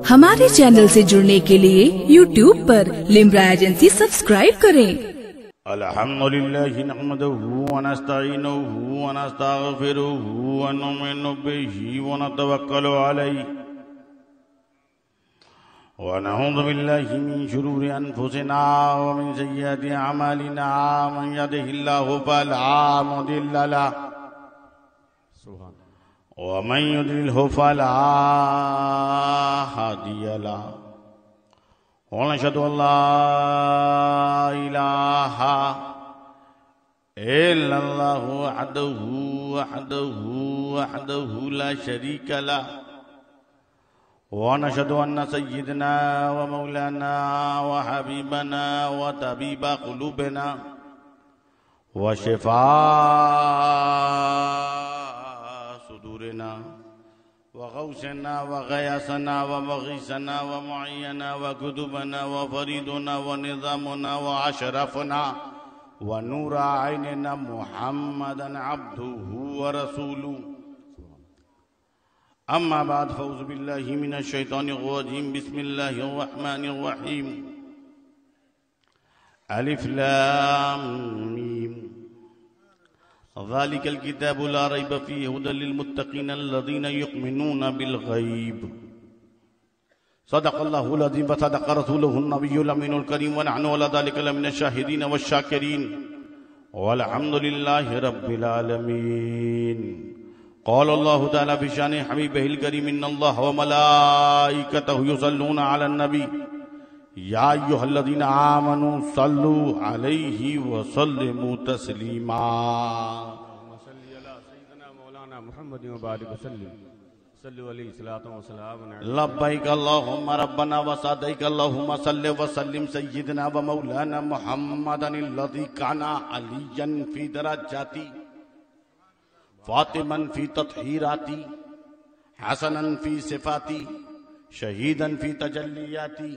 हमारे चैनल से जुड़ने के लिए YouTube पर लिम्रा एजेंसी सब्सक्राइब करें। अल्हम्दुलिल्लाहि नहमदुहु व नस्तईनुहु व नस्तगफिरुहु व नुमिनु बिही व नतवक्कलु अलैहि व नऊज़ु बिल्लाहि मिन शुरूरि अनफुसिना व मिन सय्यिआति अमालिना मन यहदिहिल्लाहु फला मुदिल्ल लहु व मन युद्लिल्हु फला हादिय लहु व नशहदु अल्ला इलाहा इल्लल्लाहु वहदहु ला शरीका लहु व नशहदु अन्न सय्यिदना व मौलाना व हबीबना व तबीबा क़ुलूबिना व शिफा सुदूरिना व गौसना व गयासना व मगीसना व मुअय्यना व कुतुबना व फरीदना व निज़ामना व अशरफना व नूर ऐनिना मुहम्मदन अब्दुहु व रसूलुहु अम्मा बाद फौज़ु बिल्लाहि मिनश शैतानिर रजीम बिस्मिल्लाहिर रहमानिर रहीम अलिफ लाम मीम ज़ालिकल किताबु ला रैब फ़ीहि हुदल लिल मुत्तक़ीन अल्लज़ीना युमिनूना बिल गैब सदक़ल्लाहुल अज़ीम व सदक़ रसूलुहुन नबियुल अमीनुल करीम व नहनु अला ज़ालिका लमिनश शाहिदीन वश शाकिरीन वल्हम्दुलिल्लाहि रब्बिल आलमीन। क़ाल अल्लाहु तआला बिशानि हबीबिहिल करीम इन्नल्लाह व मलाइकतहु युसल्लूना अलन नबी या अय्युहल्लज़ीना आमनू सल्लु अलैहि व सल्लिमू तस्लीमा। सल्ली अला सय्यिदिना मौलाना मुहम्मद व बारिक वसल्लिम सल्लु अलैहि सलातो व सलाम लब्बैक अल्लाहुम्मा रब्बना व सदैक अल्लाहुम्मा सल्लि व सल्लिम सय्यिदिना व मौलाना मुहम्मदनिल्लज़ी काना अलियन फी दरजाती फातिमन फी तत्हीराती हसनन फी सिफाती शहीदन फी तजल्लियाती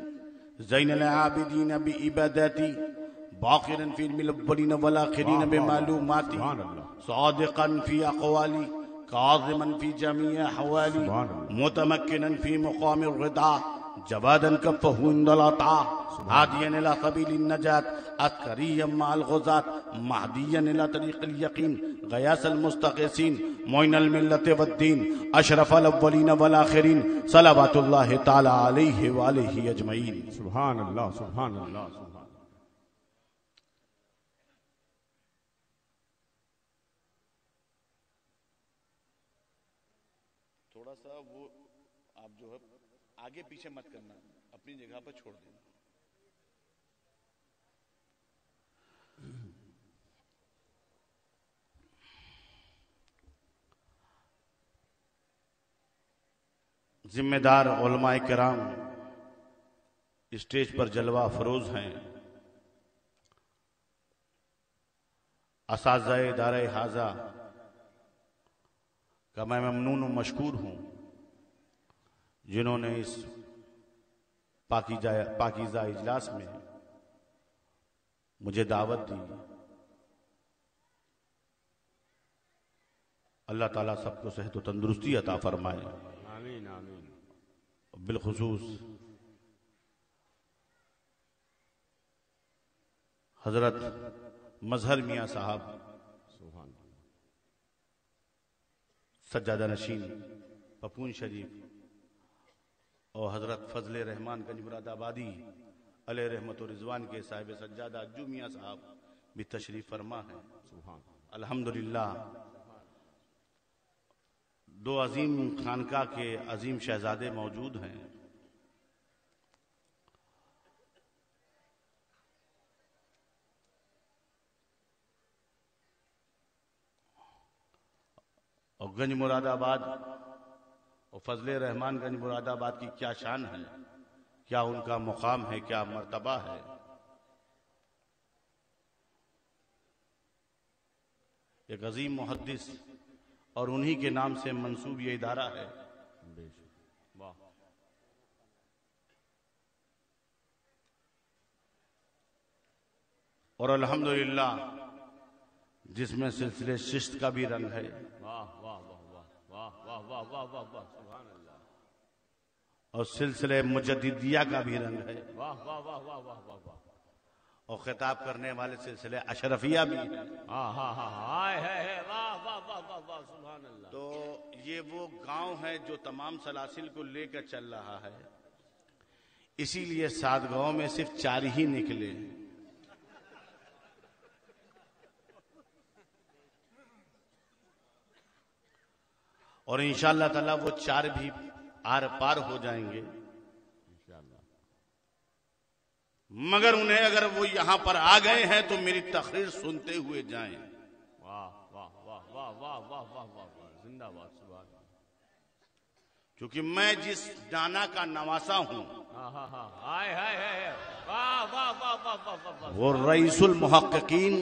ज़ैनुल आबिदीन बि इबादती बाक़िरन फी मिल वल आखिरीन बि मालूमाती सादिक़न फी अक़वाली काज़िमन फी जमी अहवाली मुतमक्किनन फी मुक़ामिर रिदा जवादन कफ़हु इंदल अता हादियन इला सबीलिन नजात अस्करियम माल गुज़ात महदियन इला तरीक़िल यक़ीन गयासल मुस्तग़ीसीन मोइनल मिल्लत वद्दीन अशरफल अव्वलीन वल आखिरीन सलावतुल्लाहि तआला अलैहि व आलिहि अजमईन। सुभान अल्लाह सुभान अल्लाह सुभान। थोड़ा सा वो आप जो है आगे पीछे मत करना, अपनी जगह पर छोड़ देना। जिम्मेदार उलमाए किराम स्टेज पर जलवा फरोज हैं। असाज़ाए दारे हाजा का मैं ममनून व मशकूर हूं जिन्होंने इस पाकीज़ा इजलास में मुझे दावत दी। अल्लाह ताला सबको सेहत व तंदुरुस्ती अता फरमाए। आमीन आमीन। बिलखुसूस हजरत मजहर मियाँ साहब सज्जादा नशीन पपून शरीफ और हजरत फजले रहमान गंज मुरादाबादी अलैहि रहमत व रिजवान के साहिब सज्जादा अज्जू मियाँ साहब भी तशरीफ फरमा है। अल्हम्दुलिल्लाह दो अजीम खानका के अजीम शहजादे मौजूद हैं। और गंज मुरादाबाद और फजले रहमान गंज मुरादाबाद की क्या शान है, क्या उनका मुकाम है, क्या मर्तबा है। एक अजीम मुहद्दिस और उन्हीं के नाम से मंसूब ये इदारा है। वाह। और अल्हम्दुलिल्लाह जिसमें सिलसिले शिश्त का भी रंग है। वाह वाह वाह वाह वाह वाह वाह वाह वाह वाह सुभान अल्लाह। और सिलसिले मुजद्दिदिया का भी रंग है। वाह वाह वाह वाह वाह वाह वाह। और खिताब करने वाले सिलसिले अशरफिया भी है। हाँ हाँ हाँ हाय है वाह वाह वाह वाह वाह सुभान अल्लाह। तो ये वो गांव है जो तमाम सलासिल को लेकर चल रहा है, इसीलिए 7 गांव में सिर्फ 4 ही निकले। और इंशाअल्लाह ताला वो 4 भी आर पार हो जाएंगे इंशाअल्लाह। मगर उन्हें अगर वो यहां पर आ गए हैं तो मेरी तकरीर सुनते हुए जाएं। वाह वाह वाह वाह वाह वाह वाह वाह वाह जिंदाबाद सुभान अल्लाह। क्योंकि मैं जिस दाना का नवासा हूं हाँ हाँ हाँ हाय हाय है वाह वाह वाह वाह वाह वाह वाह। वो रईसुल मुहक्किकीन,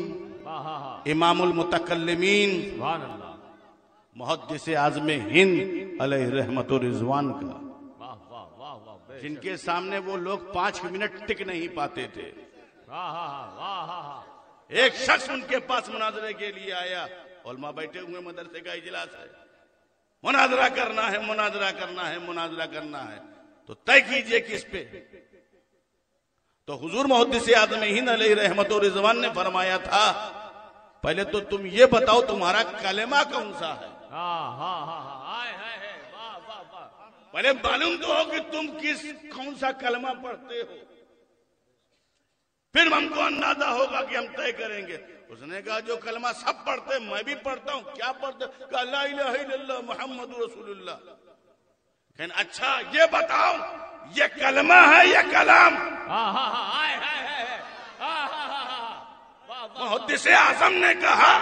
हाँ हाँ हाँ इमामुल मुतकल्लिमीन, सुभान अल्लाह। मुहद्दिस आज़म हिंद अलैहि रहमतुर रिजवान का, वाह वाह वाह वाह बेशक। जिनके सामने वो लोग 5 मिनट टिक नहीं पाते थे। हाँ हाँ हाँ वाह हाँ हाँ। एक शख्स उनके पास मुनाजरे के लिए आया, उलमा बैठे हुए, मदरसे का इजलास है, मुनाजरा करना है, मुनाजरा करना है, मुनाजरा करना है, तो तय कीजिए किस पे। तो हुजूर मुहद्दिस आज़म हिंद अलैहि रहमतुर रिजवान ने फरमाया था, पहले तो तुम ये बताओ तुम्हारा कलेमा कौन सा है। हाँ हाँ हाँ हाँ हाय हाय है वाह वाह वाह। पहले मालूम तो हो कि तुम कौन सा कलमा पढ़ते हो, फिर हमको अंदाजा होगा कि हम तय करेंगे। उसने कहा जो कलमा सब पढ़ते मैं भी पढ़ता हूं। क्या पढ़ते? कहा ला इलाहा इल्लल्लाह मुहम्मदुर रसूलुल्लाह। कहने अच्छा ये बताओ ये कलमा है या कलाम? हाँ हाँ हाँ हाय हाय है हाँ हाँ हाँ हाँ वाह वाह। मुहद्दिस आज़म ने कहा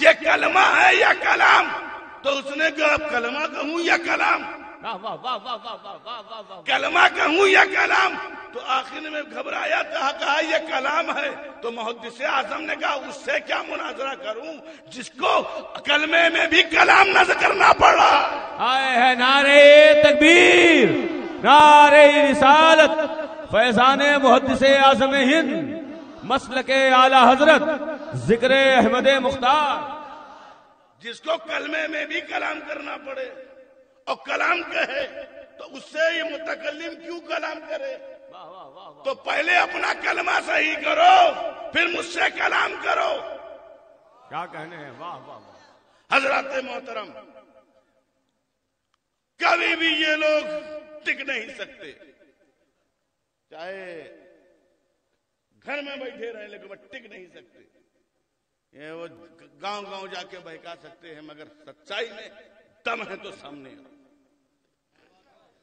ये कलमा है या कलाम? तो उसने कहा कलमा कहूं या कलाम? वाह वाह वाह वाह वाह वाह वाह वाह वाह। कलमा कहूं या कलाम? तो आखिर में घबराया था, कहा ये कलाम है। तो मुहद्दिस आज़म ने कहा उससे क्या मुनाजरा करूं जिसको कलमे में भी कलाम नजर करना पड़ा। हाय है नारे तकबीर, नारे रिसालत, फैजाने मुहद्दिस आज़म हिंद, मसलके आला हजरत, जिक्र अहमद मुख्तार। जिसको कलमे में भी कलाम करना पड़े और कलाम कहे तो उससे ये मुतकल्लिम क्यों कलाम करे? वाह वाह वाह वाह। तो पहले अपना कलमा सही करो, फिर मुझसे कलाम करो। क्या कहने हैं वाह वाह वाह। हजरत मोहतरम, कभी भी ये लोग टिक नहीं सकते, चाहे घर में बैठे रहे लेकिन वो टिक नहीं सकते। ये वो गांव गांव जाके बहका सकते हैं, मगर सच्चाई में दम है तो सामने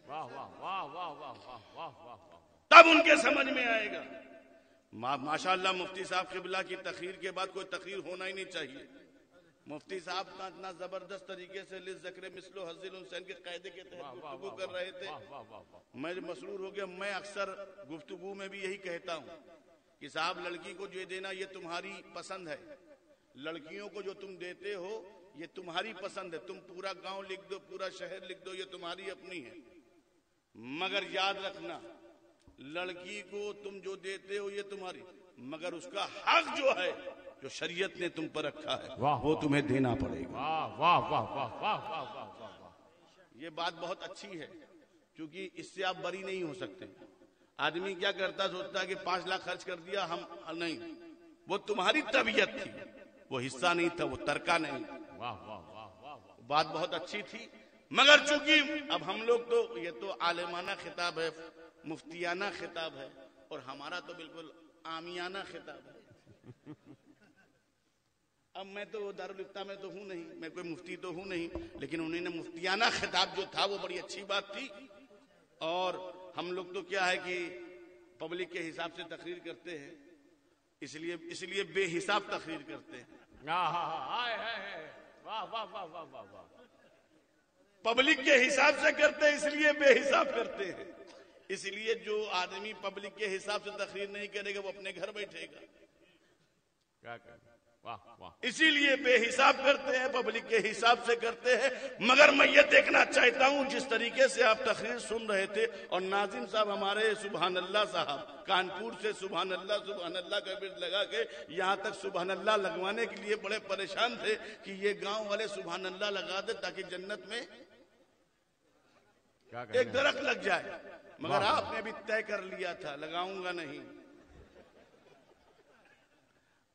वाह वाह वाह वाह वाह वाह वाह वाह वाह। तब उनके समझ में आएगा। माशाअल्लाह मुफ्ती साहब क़िबला की तकरीर के बाद कोई तकरीर होना ही नहीं चाहिए। मुफ्ती साहब का इतना जबरदस्त तरीके से लिज ज़क्र मिसलो हज़िल हुसैन के कायदे के तहत गुफ्तगू कर रहे थे, मैं मसरूर हो गया। मैं अक्सर गुफ्तगू में भी यही कहता हूँ कि साहब लड़की को जो देना ये तुम्हारी पसंद है, लड़कियों को जो तुम देते हो ये तुम्हारी पसंद है। तुम पूरा गांव लिख दो, पूरा शहर लिख दो, ये तुम्हारी अपनी है। मगर याद रखना लड़की को तुम जो देते हो ये तुम्हारी, मगर उसका हक जो है जो शरीयत ने तुम पर रखा है वो तुम्हें देना पड़ेगा। वाह वाह वाह वाह वाह वाह वाह वाह वाह। ये बात बहुत अच्छी है क्योंकि इससे आप बरी नहीं हो सकते। आदमी क्या करता, सोचता है कि 5 लाख खर्च कर दिया, हम नहीं, वो तुम्हारी तबीयत थी, वो हिस्सा नहीं था, वो तरका नहीं। वाह वाह वाह वाह। बात बहुत अच्छी थी, मगर चूंकि अब हम लोग तो ये तो आलिमाना खिताब है, मुफ्तियाना खिताब है, और हमारा तो बिल्कुल आमियाना खिताब है। अब मैं तो दारुल इफ्ता में तो हूं नहीं, मैं कोई मुफ्ती तो हूं नहीं, लेकिन उन्होंने मुफ्तियाना खिताब जो था वो बड़ी अच्छी बात थी। और हम लोग तो क्या है कि पब्लिक के हिसाब से तकरीर करते हैं, इसलिए बेहिसाब तकरीर करते हैं। वाह वाह वाह वाह वाह वाह। पब्लिक के हिसाब से करते हैं इसलिए बेहिसाब करते हैं। इसलिए जो आदमी पब्लिक के हिसाब से तकरीर नहीं करेगा वो अपने घर बैठेगा। क्या कर, वाह वाह। इसीलिए बेहिसाब करते हैं, पब्लिक के हिसाब से करते हैं। मगर मैं ये देखना चाहता हूं जिस तरीके से आप तकरीर सुन रहे थे, और नाजिम साहब हमारे सुभान अल्लाह साहब कानपुर से सुभान अल्लाह का बिर्द लगा के यहाँ तक सुभान अल्लाह लगवाने के लिए बड़े परेशान थे कि ये गांव वाले सुभान अल्लाह लगा दे ताकि जन्नत में एक दरख्त लग जाए, मगर आपने भी तय कर लिया था लगाऊंगा नहीं।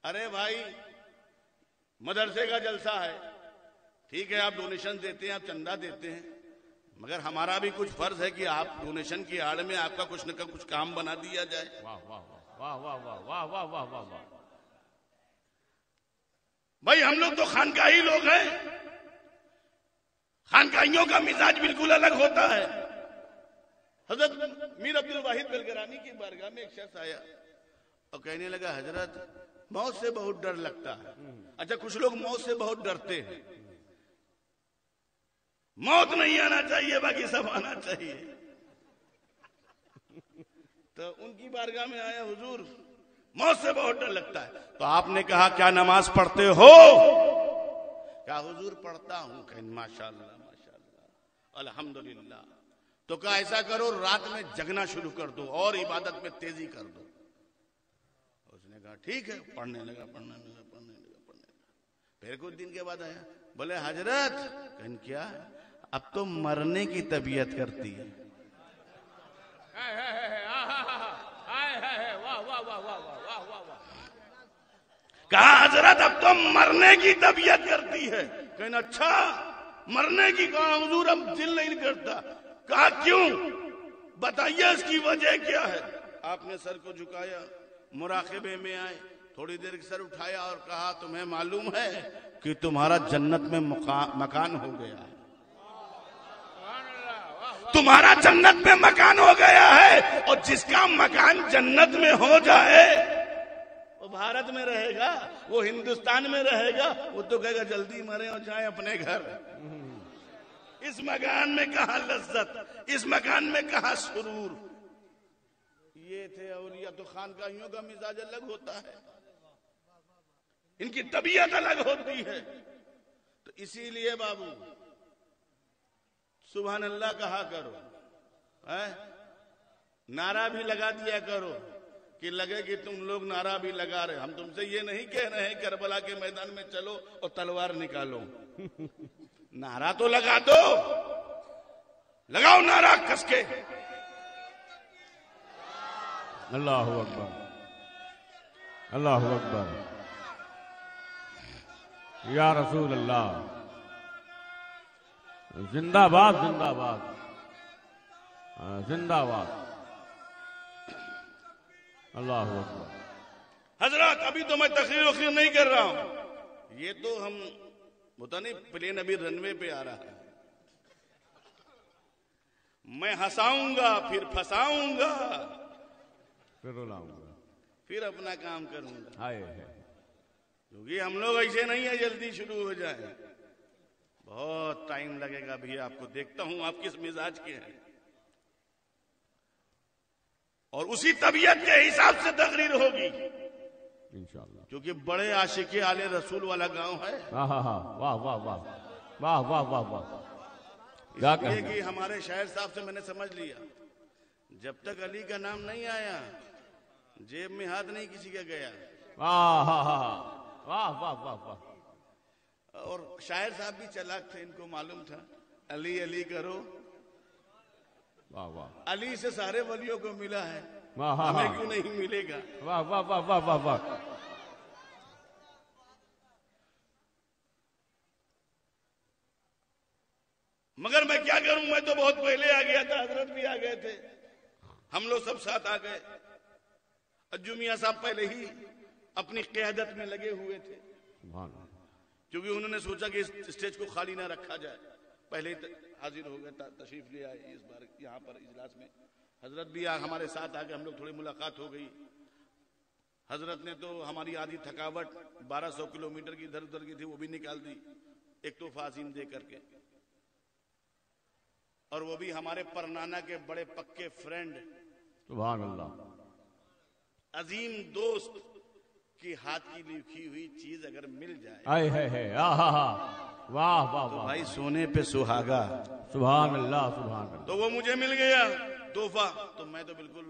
अरे भाई, मदरसे का जलसा है, ठीक है, आप डोनेशन देते हैं, आप चंदा देते हैं, मगर हमारा भी कुछ फर्ज है कि आप डोनेशन की आड़ में आपका कुछ न कुछ काम बना दिया जाए। वाह वाह वाह वाह वाह वाह वाह वाह वाह वाह। भाई हम लोग तो खानकाही लोग हैं, खानकाहियों का मिजाज बिल्कुल अलग होता है। हजरत मीर अब्दुल वाहिद बेलगरानी की बारगाह में एक शख्स आया और कहने लगा, हजरत मौत से बहुत डर लगता है। अच्छा, कुछ लोग मौत से बहुत डरते हैं, मौत नहीं आना चाहिए, बाकी सब आना चाहिए। तो उनकी बारगाह में आया, हुजूर मौत से बहुत डर लगता है। तो आपने कहा, क्या नमाज पढ़ते हो? क्या हुजूर पढ़ता हूं। कहीं माशाअल्लाह माशाअल्लाह अल्हम्दुलिल्लाह। तो कहा ऐसा करो, रात में जगना शुरू कर दो और इबादत में तेजी कर दो। उसने कहा ठीक है, पढ़ने लगा। फिर कुछ दिन के बाद आया, बोले हजरत, कहीं क्या, अब तो मरने की तबीयत करती है। कहा हजरत अब तो मरने की तबीयत करती है। कहना अच्छा, मरने की। कहा हुजूर अब दिल नहीं करता। कहा क्यों, बताइए इसकी वजह क्या है। आपने सर को झुकाया, मुराक़बे में आए, थोड़ी देर सर उठाया और कहा, तुम्हें मालूम है कि तुम्हारा जन्नत में मकान हो गया है, तुम्हारा जन्नत में मकान हो गया है। और जिसका मकान जन्नत में हो जाए वो भारत में रहेगा, वो हिंदुस्तान में रहेगा, वो तो कहेगा जल्दी मरे और जाए अपने घर। इस मकान में कहा लज्जत, इस मकान में कहा सुरूर। ये थे औलिया। तो खानकाहियों का मिजाज अलग होता है, इनकी तबीयत अलग होती है। तो इसीलिए बाबू सुभान अल्लाह कहा करो, है? नारा भी लगा दिया करो कि लगे कि तुम लोग नारा भी लगा रहे। हम तुमसे ये नहीं कह रहे हैं करबला के मैदान में चलो और तलवार निकालो। नारा तो लगा दो, लगाओ नारा कस के। अल्लाहु अकबर, अल्लाहु अकबर, या रसूल अल्लाह, जिंदाबाद जिंदाबाद जिंदाबाद, अल्लाहु अकबर। हजरत अभी तो मैं तकरीर वकरीर नहीं कर रहा हूं, ये तो हम होता नहीं, प्लेन अभी रनवे पे आ रहा है। मैं हंसाऊंगा, फिर फंसाऊंगा, फिर रुलाऊंगा, फिर अपना काम करूंगा। हाय है, क्योंकि हम लोग ऐसे नहीं है जल्दी शुरू हो जाए, बहुत टाइम लगेगा। भी आपको देखता हूं आप किस मिजाज के हैं, और उसी तबीयत के हिसाब से तकरीर होगी इंशाअल्लाह। क्योंकि बड़े आशिके आले रसूल वाला गांव है। वाह वाह वाह वाह वाह वाह वाह वाह। इसलिए कि हमारे शायर साहब से मैंने समझ लिया, जब तक अली का नाम नहीं आया जेब में हाथ नहीं किसी का गया। वाह वाह वाह वाह वाह। और शायर साहब भी चालाक थे, इनको मालूम था अली अली करो। वाह वाह, अली से सारे वलियों को मिला है, वाह हमें क्यों नहीं मिलेगा। वाह वाह वाह वाह वाह वाह। मगर मैं क्या करूं, मैं तो बहुत पहले आ गया था, हजरत भी आ गए थे, हम लोग सब साथ आ गए। अज्जू मियां साहब पहले ही अपनी क़यादत में लगे हुए थे, क्योंकि उन्होंने सोचा कि इस स्टेज को खाली ना रखा जाए। पहले ही हाजिर हो गए, तशरीफ ले आए इस बार यहाँ पर इजलास में। हजरत भी हमारे साथ आके हम लोग थोड़ी मुलाकात हो गई। हजरत ने तो हमारी आधी थकावट 1200 किलोमीटर की इधर उधर की थी वो भी निकाल दी, एक तोहफा अजीम दे करके। और वो भी हमारे परनाना के बड़े पक्के फ्रेंड, सुभान अल्लाह, अजीम दोस्त की हाथ की लिखी हुई चीज अगर मिल जाए, आए है वाह वाह वाह, तो भाई सोने पे सुहागा। सुभान अल्लाह सुभान अल्लाह। तो वो मुझे मिल गया तोहफा, तो मैं तो बिल्कुल,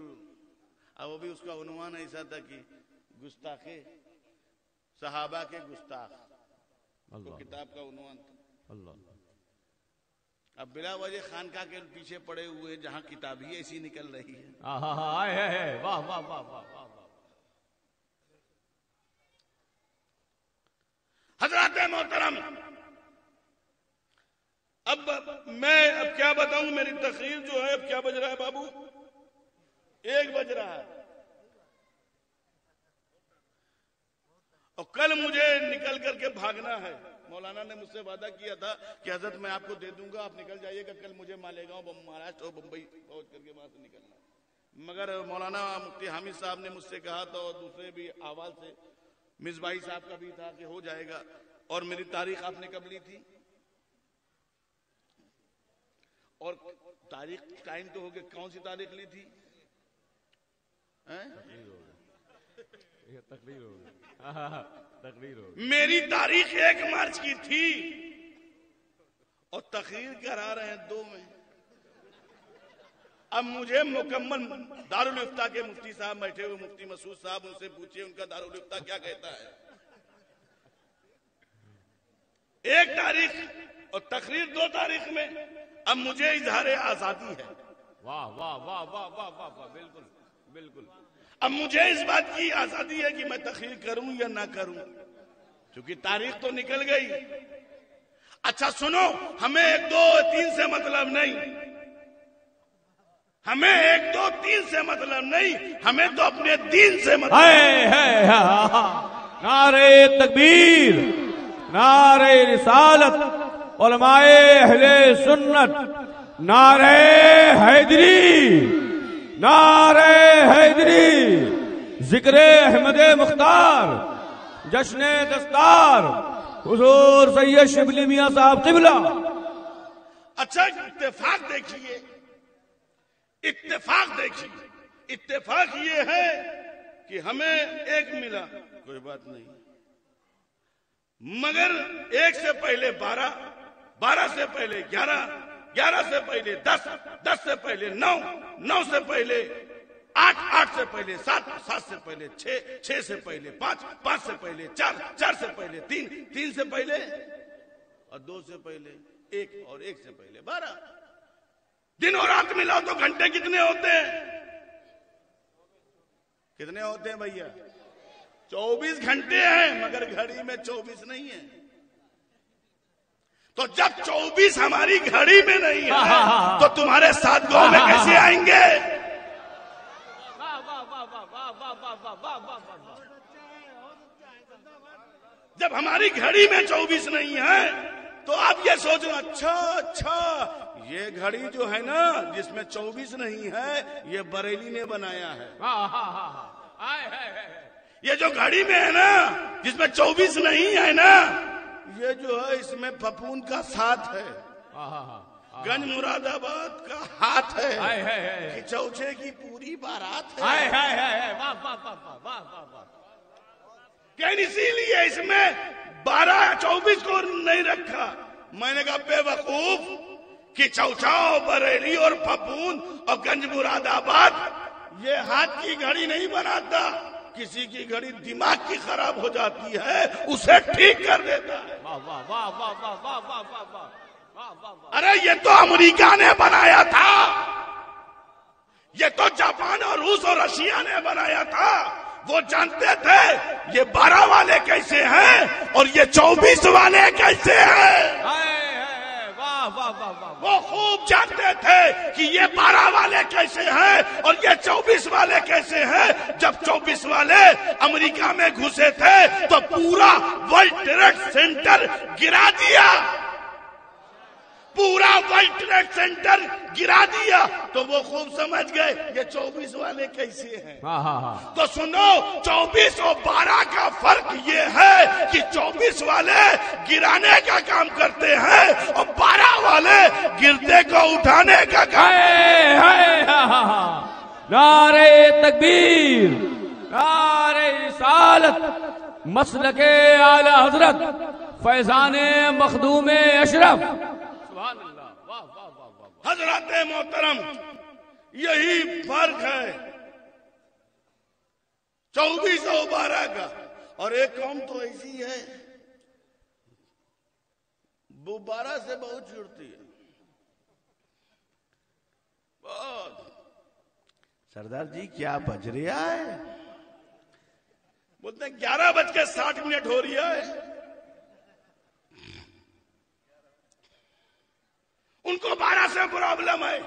अब वो भी उसका उन्वान ऐसा था कि गुस्ताखे सहाबा के गुस्ताख, तो किताब का उन्वान था। अल्लाह। अब बिला वजह खानका के पीछे पड़े हुए जहां किताब ही ऐसी निकल रही है। वाह वाह वाह वाह वाह। हजरात मोहतरम, अब मैं क्या बताऊं, मेरी तकरीर जो है अब क्या बज रहा है बाबू, 1 बज रहा है। और कल मुझे निकल करके भागना है। मौलाना ने मुझसे वादा किया था कि हजरत मैं आपको दे दूंगा, आप निकल जाइएगा, कल मुझे मालेगांव महाराष्ट्र और बम्बई पहुंच करके वहां से निकलना। मगर मौलाना मुफ्ती हामिद साहब ने मुझसे कहा था और दूसरे भी आवाज से, मिसबाई साहब का भी था कि हो जाएगा। और मेरी तारीख आपने कब ली थी? और तारीख टाइम तो हो गया, कौन सी तारीख ली थी? तकरीर हो गई। मेरी तारीख 1 मार्च की थी और तकरीर करा रहे हैं 2 में। अब मुझे मुकम्मल दारुल इफ्ता के मुफ्ती साहब बैठे हुए, मुफ्ती मसूद साहब, उनसे पूछिए उनका दारुल इफ्ता क्या कहता है। 1 तारीख और तकरीर 2 तारीख में। अब मुझे इजहार आजादी है। वाह वाह वाह वाह वाह वाह वाह, बिल्कुल बिल्कुल। अब मुझे इस बात की आजादी है कि मैं तकरीर करूं या ना करूं, क्योंकि तारीख तो निकल गई। अच्छा सुनो, हमें 1 2 3 से मतलब नहीं, हमें 1 2 3 से मतलब नहीं, हमें तो अपने दीन से मतलब है। नारे तकबीर, नारे रिसालत, उलमाए अहले सुन्नत, नारे हैदरी, नारे हैदरी, जिक्रे अहमदे मुख्तार, जश्न दस्तार, हुजूर सैयद शिबली मियां साहब क़िबला। अच्छा इत्तेफाक देखिए, इत्तेफाक देखिए, इत्तेफाक ये है कि हमें 1 मिला, कोई बात नहीं, मगर 1 से पहले 12, 12 से पहले 11, 11 से पहले 10, 10 से पहले 9, 9 से पहले 8, 8 से पहले 7, 7 से पहले 6, 6 से पहले 5, 5 से पहले 4, 4 से पहले 3, 3 से पहले और 2 से पहले 1 और 1 से पहले 12। दिन और रात मिलाओ तो घंटे कितने होते हैं? कितने होते हैं भैया? 24 घंटे हैं, मगर घड़ी में 24 नहीं है। तो जब 24 हमारी घड़ी में नहीं है तो तुम्हारे 7 गांव में कैसे आएंगे? जब हमारी घड़ी में 24 नहीं है तो आप ये सोचो, अच्छा ये घड़ी जो है ना जिसमें 24 नहीं है, ये बरेली ने बनाया है। ये जो घड़ी में है ना जिसमें 24 नहीं है ना, ये जो है इसमें फफून का साथ है, गंज मुरादाबाद का हाथ है, खिचौचे की पूरी बारात है। इसीलिए इसमें 12 24 को नहीं रखा। मैंने कहा बेवकूफ, कि चौचाओ, बरेली और फफून और गंज मुरादाबाद ये हाथ की घड़ी नहीं बनाता। किसी की घड़ी दिमाग की खराब हो जाती है, उसे ठीक कर देता है। अरे ये तो अमेरिका ने बनाया था, ये तो जापान और रूस और रशिया ने बनाया था। वो जानते थे ये 12 वाले कैसे हैं और ये 24 वाले कैसे हैं। वो खूब जानते थे कि ये 12 वाले कैसे हैं और ये 24 वाले कैसे हैं। जब 24 वाले अमेरिका में घुसे थे तो पूरा वर्ल्ड ट्रेड सेंटर गिरा दिया, पूरा वर्ल्ड ट्रेड सेंटर गिरा दिया। तो वो खूब समझ गए ये 24 वाले कैसे हैं। तो सुनो, 24 और 12 का फर्क ये है कि 24 वाले गिराने का काम करते हैं और 12 वाले गिरते को उठाने का काम। नारे तकबीर, नारे रिसालत, मसलके आला हजरत, फैजाने मखदूमे अशरफ। हजरत मोहतरम, यही फर्क है 24 और 12 का। और एक कौम तो ऐसी है वो 12 से बहुत चिढ़ती है। सरदार जी क्या बज रहा है? बोलते हैं 11:60 हो रही है। उनको 12 से प्रॉब्लम है,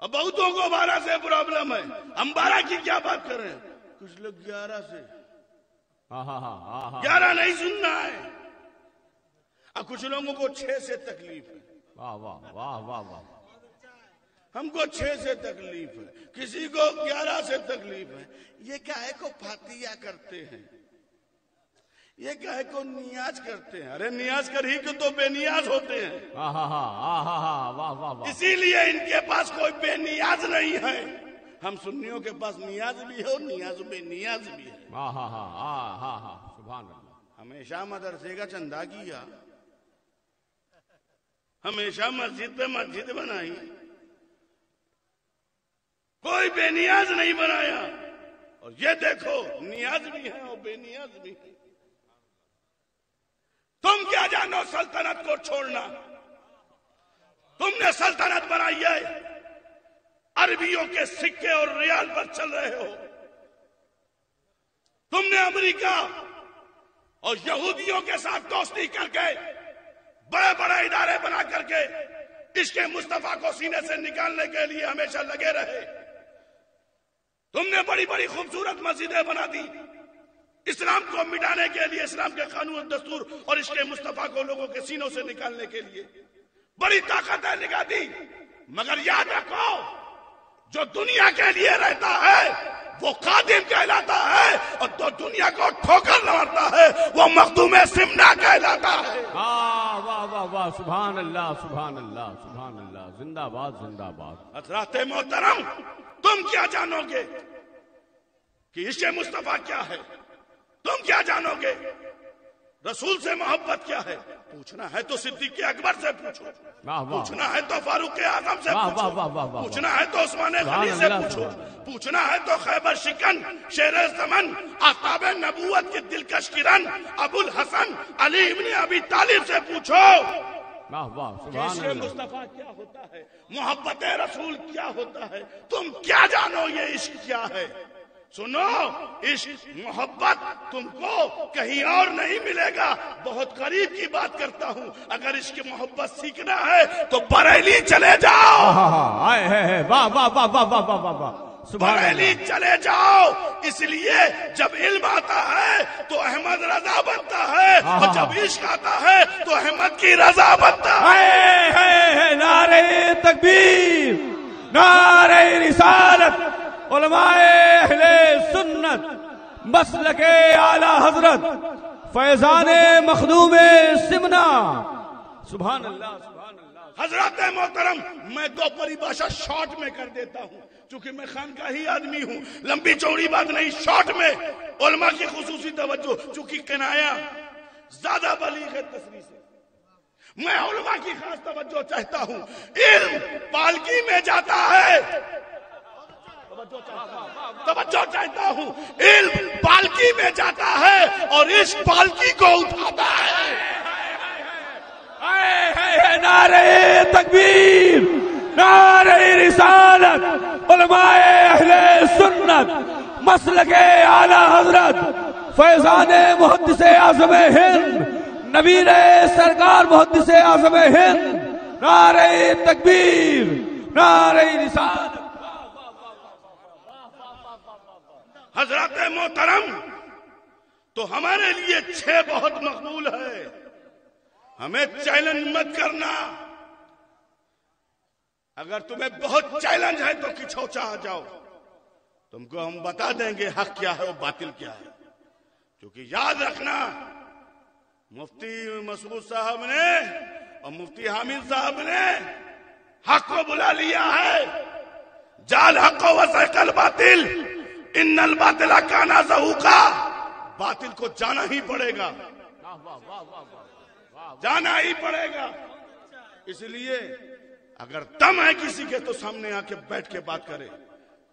अब बहुतों को 12 से प्रॉब्लम है। हम 12 की क्या बात कर रहे हैं? कुछ लोग 11 से 11 नहीं सुनना है, और कुछ लोगों को 6 से तकलीफ है। वाह वाह वाह वाह वाह। हमको 6 से तकलीफ है, किसी को 11 से तकलीफ है। ये काहे को फातिया करते हैं, ये काहे को नियाज करते हैं? अरे नियाज कर ही तो बेनियाज होते हैं। वाह वाह वाह। इसीलिए इनके पास कोई बेनियाज नहीं है। हम सुन्नियों के पास नियाज भी है और नियाज बेनियाज भी है। सुभान अल्लाह। हमेशा मदरसे का चंदा किया, हमेशा मस्जिद पे मस्जिद बनाई, कोई बेनियाज नहीं बनाया। और ये देखो नियाज भी है और बेनियाज भी है। तुम क्या जानो सल्तनत को छोड़ना? तुमने सल्तनत बनाई है, अरबियों के सिक्के और रियाल पर चल रहे हो। तुमने अमेरिका और यहूदियों के साथ दोस्ती करके बड़े बड़े इदारे बना करके इश्क़े मुस्तफा को सीने से निकालने के लिए हमेशा लगे रहे। तुमने बड़ी बड़ी खूबसूरत मस्जिदें बना दी इस्लाम को मिटाने के लिए, इस्लाम के कानून दस्तूर और इश्क़े मुस्तफा को लोगों के सीनों से निकालने के लिए बड़ी ताकतें लगा दी। मगर याद रखो, जो दुनिया के लिए रहता है वो खादिम कहलाता है, और जो दुनिया को ठोकर मारता है वो मखदूमे सिमना कहलाता है। वाह वाह वाह वाह। सुभान अल्लाह सुभान अल्लाह सुभान अल्लाह। जिंदाबाद जिंदाबाद। हज़रात मोहतरम, तुम क्या जानोगे कि इश्क़े मुस्तफा क्या है? तुम क्या जानोगे रसूल से मोहब्बत क्या है? पूछना है तो सिद्दीक़ अकबर से पूछो, पूछना है तो फारूक आज़म से पूछो, पूछना है तो उस्मान गनी से पूछो, पूछना है तो खैबर शिकन शेर ज़मन आफ़ताब नबूवत की दिलकश किरण अबुल हसन अली इब्न अबी तालिब से पूछो। इश्क़े मुस्तफा क्या होता है, मोहब्बत रसूल क्या होता है? तुम क्या जानो ये इश्क क्या है? सुनो, इश्क मोहब्बत तुमको कहीं और नहीं मिलेगा। बहुत करीब की बात करता हूँ, अगर इश्क मोहब्बत सीखना है तो बरेली चले जाओ। वाह वाह वाह वाह वाह वाह वाह। बरेली चले जाओ। इसलिए जब इल्म आता है तो अहमद रजा बनता है, और जब इश्क आता है तो अहमद की रजा बनता है। नारे तकबीर, नारे रिसालत, उलमाए अहले सुन्नत, मसलके आला हजरत, फैजाने मखदूमे सिमना। सुभान अल्लाह सुभान अल्लाह। हजरत मोहतरम, मैं दो परिभाषा शॉर्ट में कर देता हूँ, चूंकि मैं खानकाही आदमी हूँ। लंबी चौड़ी बात नहीं, शॉर्ट में उलमा की खुसूसी तवज्जो, चूंकि किनाया ज्यादा बलीग है तस्रीह से। मैं उलमा की खास तवज्जो चाहता हूँ। इल्म पालकी में जाता है, तवज्जो चाहता हूँ। इल्म पालकी में जाता है और इस पालकी को उठाता है। नारे तकबीर, नारे रिसालत, उलमाए अहले सुन्नत, मसलके आला हजरत, फैजाने मुहद्दिसे आज़म हिंद, नबीर सरकार मुहद्दिसे आज़म हिंद। नारे तकबीर, नारे रिसालत। हजरत मोहतरम, तो हमारे लिए 6 बहुत मकबूल है। हमें चैलेंज मत करना। अगर तुम्हें बहुत चैलेंज है तो खिंचौचा आ जाओ, तुमको हम बता देंगे हक क्या है और बातिल क्या है। क्योंकि याद रखना, मुफ्ती मसूद साहब ने और मुफ्ती हामिद साहब ने हक को बुला लिया है। जाल हक व सहकल बातिल, इन्नल बातिला काना ज़हूका। बातिल को जाना ही पड़ेगा, जाना ही पड़ेगा। इसलिए अगर दम है किसी के तो सामने आके बैठ के बात करे।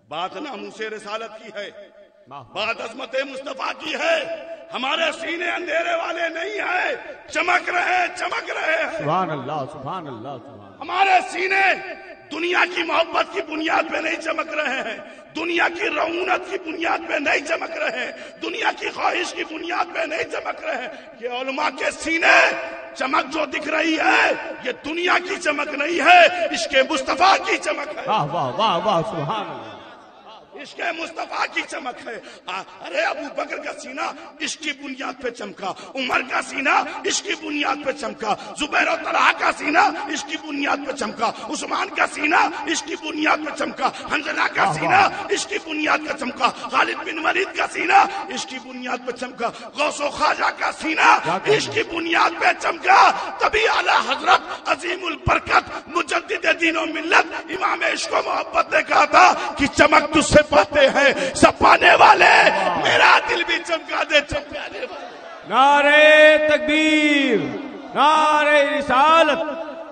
बात नामूसे रिसालत की है, बात अज़मत मुस्तफा की है। हमारे सीने अंधेरे वाले नहीं है, चमक रहे हैं। सुभान अल्लाह सुभान अल्लाह सुभान। हमारे सीने दुनिया की मोहब्बत की बुनियाद पे नहीं चमक रहे हैं, दुनिया की रऊनत की बुनियाद पे नहीं चमक रहे हैं, दुनिया की ख्वाहिश की बुनियाद पे नहीं चमक रहे हैं। ये उलमा के सीने चमक जो दिख रही है ये दुनिया की चमक नहीं है, इसके मुस्तफा की चमक है। वाह वाह वाह वाह, सुभान अल्लाह। इसके मुस्तफा की चमक है। अरे अबू बकर का सीना इसकी बुनियाद पे चमका, उमर का सीना इसकी बुनियाद पे चमका, जुबैर और तलहा का सीना इसकी बुनियाद पे चमका, उस्मान का सीना इसकी बुनियाद पे चमका, हंजला का सीना इसकी बुनियाद पे चमका, खालिद बिन वलीद का सीना इसकी बुनियाद पे चमका, गौसो ख्वाजा का सीना इसकी बुनियाद पे चमका। तभी आला हजरत अजीमुल बरकत मुजद्दिद दीन और मिल्लत इमाम इश्क व मोहब्बत ने कहा था कि चमक तुझसे पाते हैं सब पाने वाले, मेरा दिल भी चमका दे चमकाने वाले। नारे तकबीर, नारे रिसालत,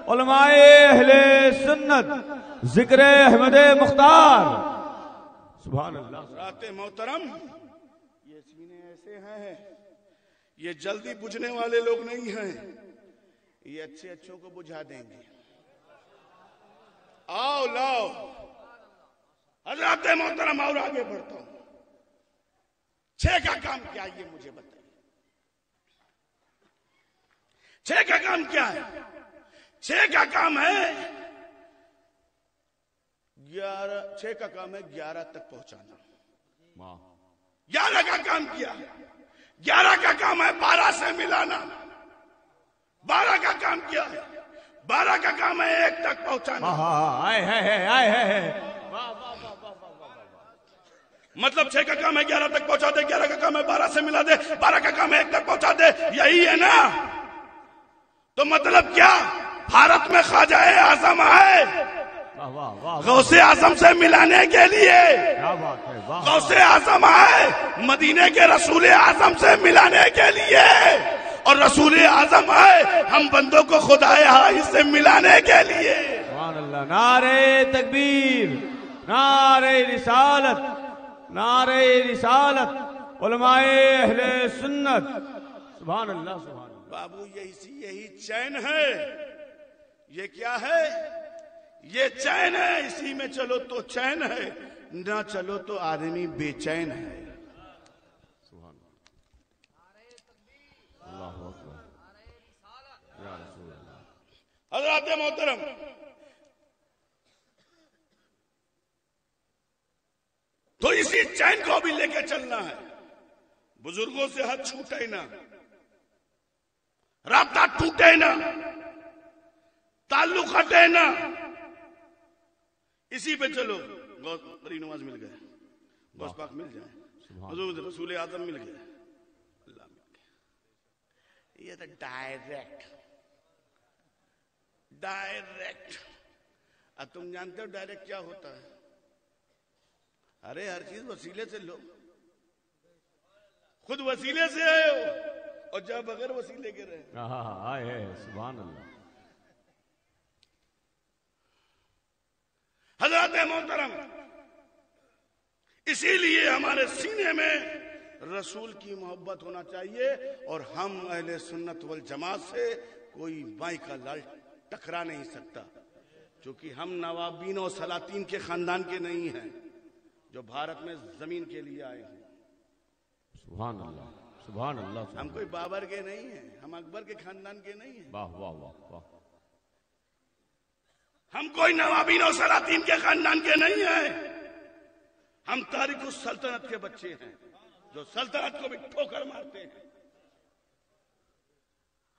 उलमाए अहले सुन्नत, जिक्र अहमद मुख्तार, सुभान अल्लाह। राते मोहतरम, ये सीने ऐसे हैं, ये जल्दी बुझने वाले लोग नहीं हैं, ये अच्छे अच्छों को बुझा देंगे। आओ लाओ हज़रत मोहतरम, और आगे बढ़ता हूं। 6 का काम क्या है ये मुझे बताइए। 6 का काम क्या है? 6 का काम है 6 का काम है 11 तक पहुंचाना। 11 का काम किया, 11 का काम है 12 से मिलाना, 12 का काम किया है, 12 का काम है 1 तक पहुंचाना। मतलब 6 का काम है 11 तक पहुंचा दे, 11 का काम है 12 से मिला दे, 12 का काम है 1 तक पहुंचा दे, यही है ना? तो मतलब क्या? भारत में ख्वाजाए आजम आए गौसे आजम से मिलाने के लिए, गौसे आजम आए मदीने के रसूल आजम से मिलाने के लिए, और रसूल आजम आए हम बंदों को खुदाए हाई से मिलाने के लिए। सुभान अल्लाह। नारे तकबीर, नारे रिसालत, नारे रिसालत, उलमाए अहले सुन्नत, सुभान अल्लाह सुभान अल्लाह। बाबू यही चैन है। ये क्या है? ये चैन है। इसी में चलो तो चैन है, ना चलो तो आदमी बेचैन है। सुभान अल्लाह, अल्लाहु अकबर, या रसूल अल्लाह। हज़रात मोहतरम, तो इसी चैन को भी लेके चलना है। बुजुर्गों से हाथ छूटे ना, राब्ता टूटे ना, ताल्लुक हटे ना, इसी पे चलो। गौस बरी नवाज मिल गए, गौस पाक मिल जाए, हुजूर रसूल आजम मिल गए, अल्लाह मिल गए। ये तो डायरेक्ट। अब तुम जानते हो डायरेक्ट क्या होता है? अरे हर चीज वसीले से लो। खुद वसीले से आए हो और जब बगैर वसीले के रहे। सुभान अल्लाह। हज़रत मोहतरम, इसीलिए हमारे सीने में रसूल की मोहब्बत होना चाहिए, और हम अहले सुन्नत वल जमात से कोई माई का लाल टकरा नहीं सकता, क्योंकि हम नवाबीन और सलातीन के खानदान के नहीं हैं जो भारत में जमीन के लिए आए हैं। सुभान अल्लाह, सुभान अल्लाह। हम कोई बाबर के नहीं हैं, हम अकबर के खानदान के नहीं हैं। वाह वाह वाह वाह। हम कोई नवाबीन और सलातीन के खानदान के नहीं हैं। हम तारिकुस सल्तनत के बच्चे हैं जो सल्तनत को भी ठोकर मारते हैं।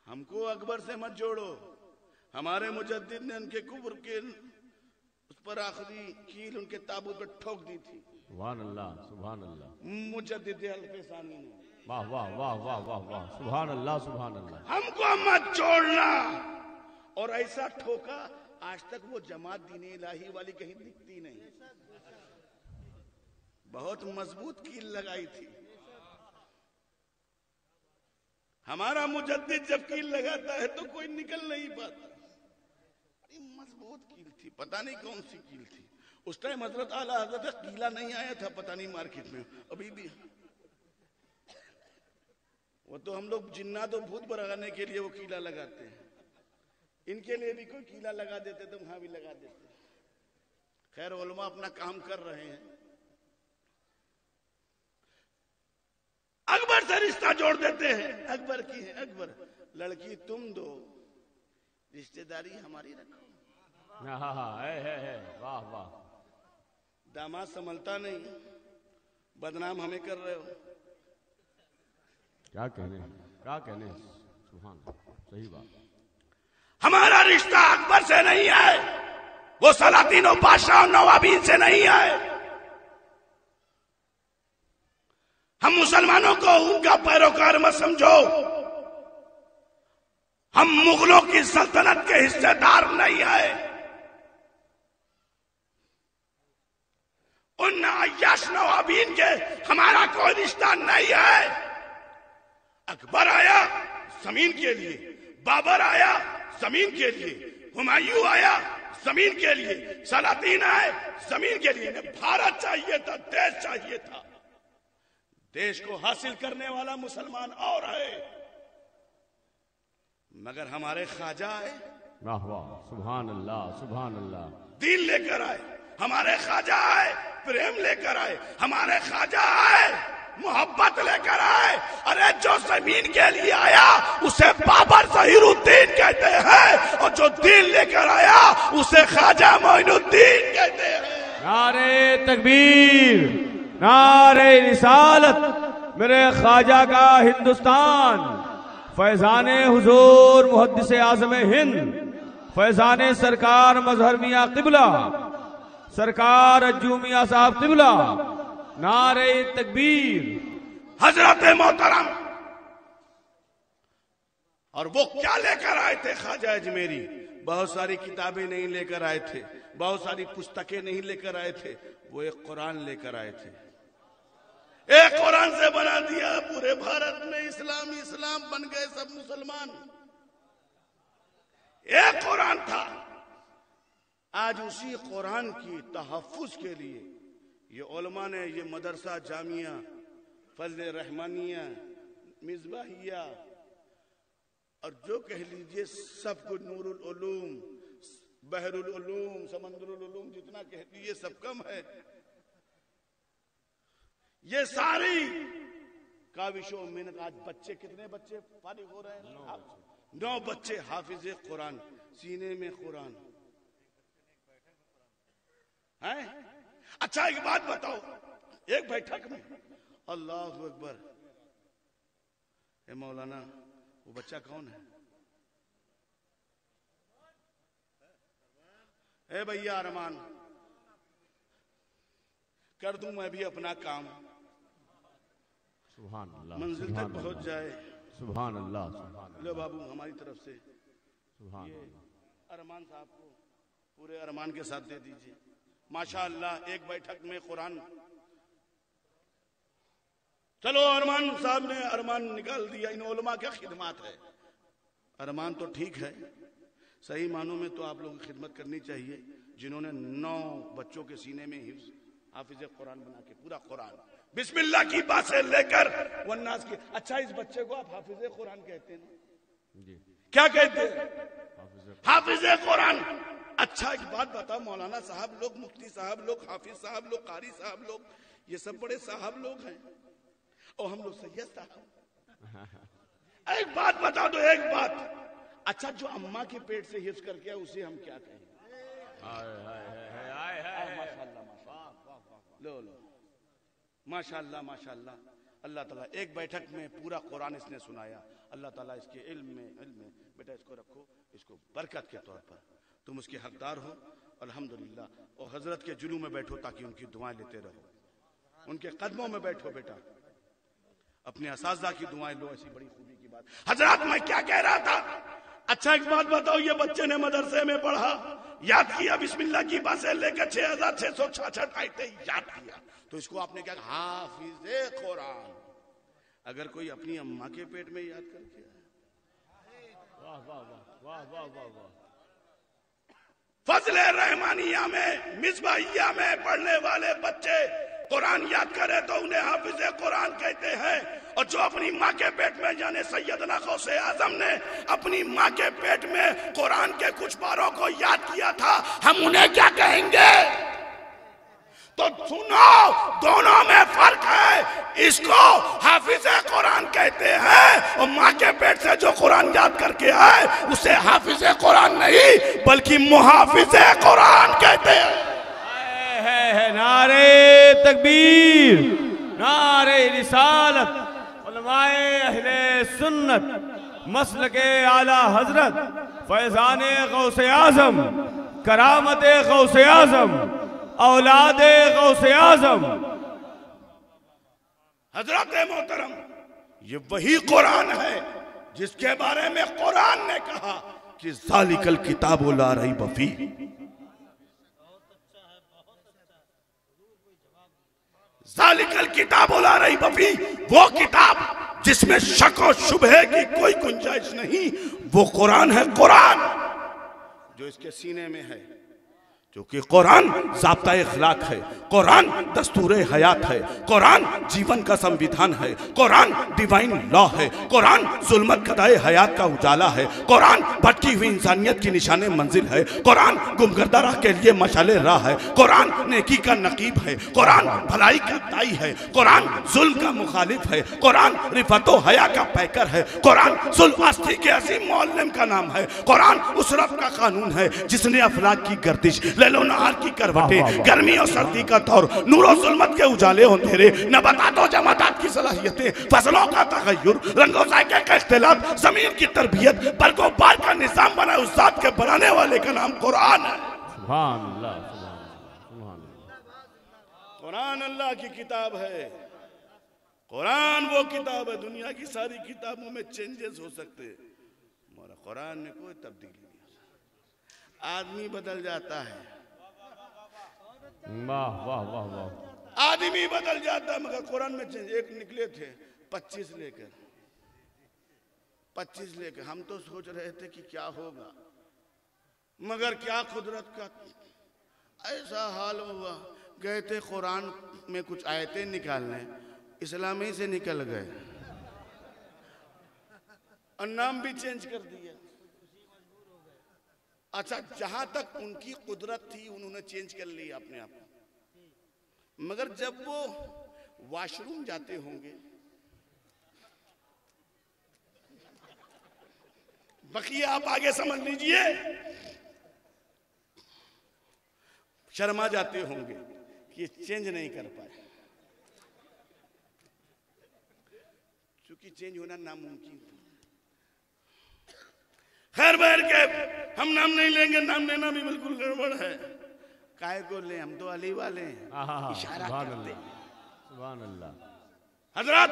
हमको अकबर से मत जोड़ो। हमारे मुजद्दिद ने उनके कुब्र के उस पर आखिरी कील उनके ताबूत पर ठोक दी थी। सुभान अल्लाह, सुभान अल्लाह। मुजद्दिद अल-फ़सानी ने। वाह वाह वाह वाह वाह वाह, सुभान अल्लाह, सुभान अल्लाह। हमको मत जोड़ना। और ऐसा ठोका आज तक वो जमात दीन इलाही वाली कहीं दिखती नहीं। बहुत मजबूत कील लगाई थी। हमारा मुजद्दिद जब कील लगाता है तो कोई निकल नहीं पाता। मजबूत कील थी, पता नहीं कौन सी कील थी। उस टाइम हजरत आला हजरत कीला नहीं आया था, पता नहीं मार्केट में अभी भी। वो तो हम लोग जिन्नात और भूत भगाने के लिए वो कीला लगाते हैं। इनके लिए भी कोई कीला लगा देते तो वहां भी लगा देते। खैर उलमा अपना काम कर रहे हैं। अकबर से रिश्ता जोड़ देते हैं। अकबर की है, अकबर लड़की तुम दो, रिश्तेदारी हमारी रखो। वाह वाह। दामाद संभलता नहीं, बदनाम हमें कर रहे हो। क्या कहने सुभान, सही बात। हमारा रिश्ता अकबर से नहीं है, वो सलातीनों बादशाह नवाबीन से नहीं है। हम मुसलमानों को उनका पैरोकार मत समझो। हम मुगलों की सल्तनत के हिस्सेदार नहीं है। उन अय्याश नवाबीन के हमारा कोई रिश्ता नहीं है। अकबर आया जमीन के लिए, बाबर आया जमीन के लिए, हुमायूं आया जमीन के लिए, सलातीन आए जमीन के लिए। इन्हें भारत चाहिए था, देश चाहिए था। देश को हासिल करने वाला मुसलमान और है, मगर हमारे ख्वाजा आए। वाह वाह, सुभान अल्लाह सुभान अल्लाह। दीन लेकर आए, हमारे ख्वाजा आए। प्रेम लेकर आए, हमारे ख्वाजा आए। मोहब्बत लेकर आए। अरे जो जमीन के लिए आया उसे बाबर ज़हीरुद्दीन कहते हैं, और जो दीन लेकर आया उसे ख्वाजा मोइनुद्दीन कहते हैं। नारे तकबीर, नारे रिसालत। मेरे ख्वाजा का हिंदुस्तान, फैजाने हुजूर मुहद्दिस आज़म हिंद, फैजाने सरकार मजहर मियां किबला, सरकार अज्जू मियां साहब किबला। नारे तकबीर। हजरत मोहतरम। और वो क्या लेकर आए थे ख्वाजा अजमेरी? बहुत सारी किताबें नहीं लेकर आए थे, बहुत सारी पुस्तकें नहीं लेकर आए थे। वो एक कुरान लेकर आए थे। एक कुरान से बना दिया पूरे भारत में इस्लाम, इस्लाम बन गए सब मुसलमान। एक कुरान था। आज उसी कुरान की तहफ्फुज के लिए ये उलमा ने ये मदरसा जामिया, फजल रहमानिया, मिसबाहिया और जो कह लीजिए सब कुछ, नूरुल उलूम, बहरुल उलूम, समंदरुल उलूम, जितना कह लीजिए सब कम है। ये सारी काविशों में आज बच्चे, कितने बच्चे फारिग हो रहे हैं? 9 बच्चे हाफिज कुरान, सीने में कुरान है। अच्छा एक बात बताओ, एक बैठक में अल्लाह अकबर, ए मौलाना वो बच्चा कौन है? ए भैया अरमान, कर दूं मैं भी अपना काम, सुभान अल्लाह, मंजिल तक पहुंच जाए। सुभान अल्लाह। लो बाबू हमारी तरफ से सुभान अरमान साहब को पूरे अरमान के साथ दे दीजिए। माशाअल्लाह एक बैठक में कुरान। चलो अरमान साहब ने अरमान निकाल दिया। इन उलमा क्या खिदमत है। अरमान तो ठीक है, सही मानों में तो आप लोगों की खिदमत करनी चाहिए, जिन्होंने 9 बच्चों के सीने में हिफ्ज हाफिज कुरान बना के पूरा कुरान बिस्मिल्लाह की बात से लेकर वन्नास की। अच्छा इस बच्चे को आप हाफिज कुरान कहते हैं ना? क्या कहते हैं? हाफिज कुरान। अच्छा एक बात बता, मौलाना साहब लोग, मुफ्ती साहब लोग, हाफिज साहब लोग, कारी साहब लोग, ये सब बड़े साहब लोग हैं, और हम लोग सैयद साहब। एक बात बता दो, एक बात। अच्छा जो अम्मा के पेट से हिफ्ज करके उसे हम क्या कहें? लो लो, माशाअल्लाह माशाअल्लाह। अल्लाह ताला एक बैठक में पूरा कुरान इसने सुनाया। अल्लाह ताला इसके इल्म में बेटा इसको रखो, इसको बरकत के तौर पर तुम उसके हकदार हो, अल्हम्दुलिल्लाह। और हजरत के जुलूस में बैठो ताकि उनकी दुआएं लेते रहो, उनके कदमों में बैठो बेटा, अपने असाज़ा की दुआएं लो। ऐसी बड़ी खूबी की बात। हजरत मैं क्या कह रहा था? अच्छा एक बात बताओ, ये बच्चे ने मदरसे में पढ़ा, याद किया बिस्मिल्लाह की बात से लेकर 6666 आयतें याद किया, तो इसको आपने क्या कहा? हाफिज कुरान। अगर कोई अपनी अम्मा के पेट में याद करके, वाह वाह वाह वाह वाह वाह। फजले रहमानिया में, मिसबाहिया में पढ़ने वाले बच्चे कुरान याद करे तो उन्हें हाफिज कुरान कहते हैं। और जो अपनी माँ के पेट में, यानी सैयदना गौसे आजम ने अपनी माँ के पेट में कुरान के कुछ बारों को याद किया था, हम उन्हें क्या कहेंगे? तो सुनो, दोनों में फर्क है। इसको हाफिज कुरान कहते हैं और माँ के पेट से जो कुरान याद करके आए उसे हाफिज कुरान नहीं बल्कि मुहाफिज कुरान कहते हैं। है नारे तकबीर, नारे रिसालत, उलमाए अहले सुन्नत, मसलके आला हजरत, फैजाने गौसे आजम, करामते गौसे आजम, औलादे गौसे आजम। हजरत मोहतरम, ये वही कुरान है जिसके बारे में कुरान ने कहा कि ज़ालिकल किताबु ला रैब फीह। ज़ालिकल किताबु ला रैब फीह, वो किताब जिसमें शक और शुबहे की कोई गुंजाइश नहीं, वो कुरान है। कुरान जो इसके सीने में है, क्योंकि कुरान ज़ाब्ता इखलाक है, कुरान दस्तूर हयात है, कुरान जीवन का संविधान है, कुरान डिवाइन लॉ है, कुरान जुल्मत कदाए हयात का उजाला है, कुरान भटकी हुई इंसानियत की निशाने मंजिल है, कुरान गुमगर्दा राह के लिए मशाले राह है, कुरान नेकी का नकीब है, कुरान भलाई का दाई है, कुरान जुल्म का मुखालिफ है, कुरान रिफतो हया का पैकर है, कुरान सुल्फ़ास्ती के अजीम मौल्लम का नाम है, कुरान उस रब का कानून है जिसने अफलाक की गर्दिश, लैलो नहार की करवटें, गर्मी और सर्दी का दौर, नूर और जुल्मत के उजाले अंधेरे, नबातात और जमातात की सलाहियतें, फसलों का तगय्युर, रंगों जायके का इख्तिलाफ, जमीन की तरबियत, बरगो पार का निजाम बनाए उस जात के बनाने वाले का नाम कुरान है। सुभान अल्लाह, सुभान अल्लाह। कुरान अल्लाह की किताब है। कुरान वो किताब है, दुनिया की सारी किताबों में चेंजेस हो सकते हैं, मगर कुरान में कोई तब्दीली नहीं। आदमी बदल जाता है, वाह वाह वाह वाह, आदमी बदल जाता है मगर कुरान में चेंज। एक निकले थे 25 लेकर, हम तो सोच रहे थे कि क्या होगा, मगर क्या कुदरत का ऐसा हाल हुआ। गए थे कुरान में कुछ आयतें निकालने, इस्लामी से निकल गए और नाम भी चेंज कर दिया। अच्छा, जहां तक उनकी कुदरत थी उन्होंने चेंज कर लिया अपने आप, मगर जब वो वॉशरूम जाते होंगे, बकिया आप आगे समझ लीजिए, शर्मा जाते होंगे कि ये चेंज नहीं कर पाए, क्योंकि चेंज होना नामुमकिन था। खैर बैर के हम नाम नहीं लेंगे, नाम लेना भी बिल्कुल गड़बड़ है। काहे को ले, हम तो अली वाले हैं, इशारा करते हैं। सुभान अल्लाह। हजरत,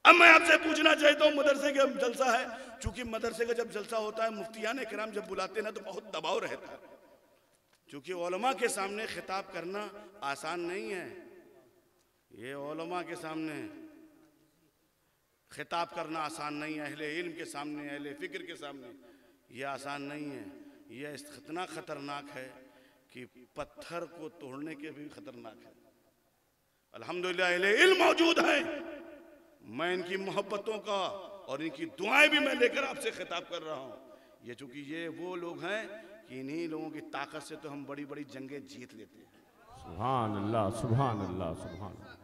अब मैं आपसे पूछना चाहता हूँ, मदरसे का जलसा है, चूंकि मदरसे का जब जलसा होता है मुफ्तियान किराम जब बुलाते हैं ना तो बहुत दबाव रहता है, क्योंकि उलमा के सामने खिताब करना आसान नहीं है। ये उलमा के सामने खिताब करना आसान नहीं है, अहले इल्म के सामने, अहले फिक्र के सामने ये आसान नहीं है। यह इतना खतरनाक है कि पत्थर को तोड़ने के भी खतरनाक है। अल्हम्दुलिल्लाह अहले इल्म मौजूद है, मैं इनकी मोहब्बतों का और इनकी दुआएं भी मैं लेकर आपसे खिताब कर रहा हूँ। ये चूंकि ये वो लोग हैं कि इन्हीं लोगों की ताकत से तो हम बड़ी बड़ी जंगें जीत लेते हैं। सुभान अल्लाह, सुभान अल्लाह, सुभान अल्लाह।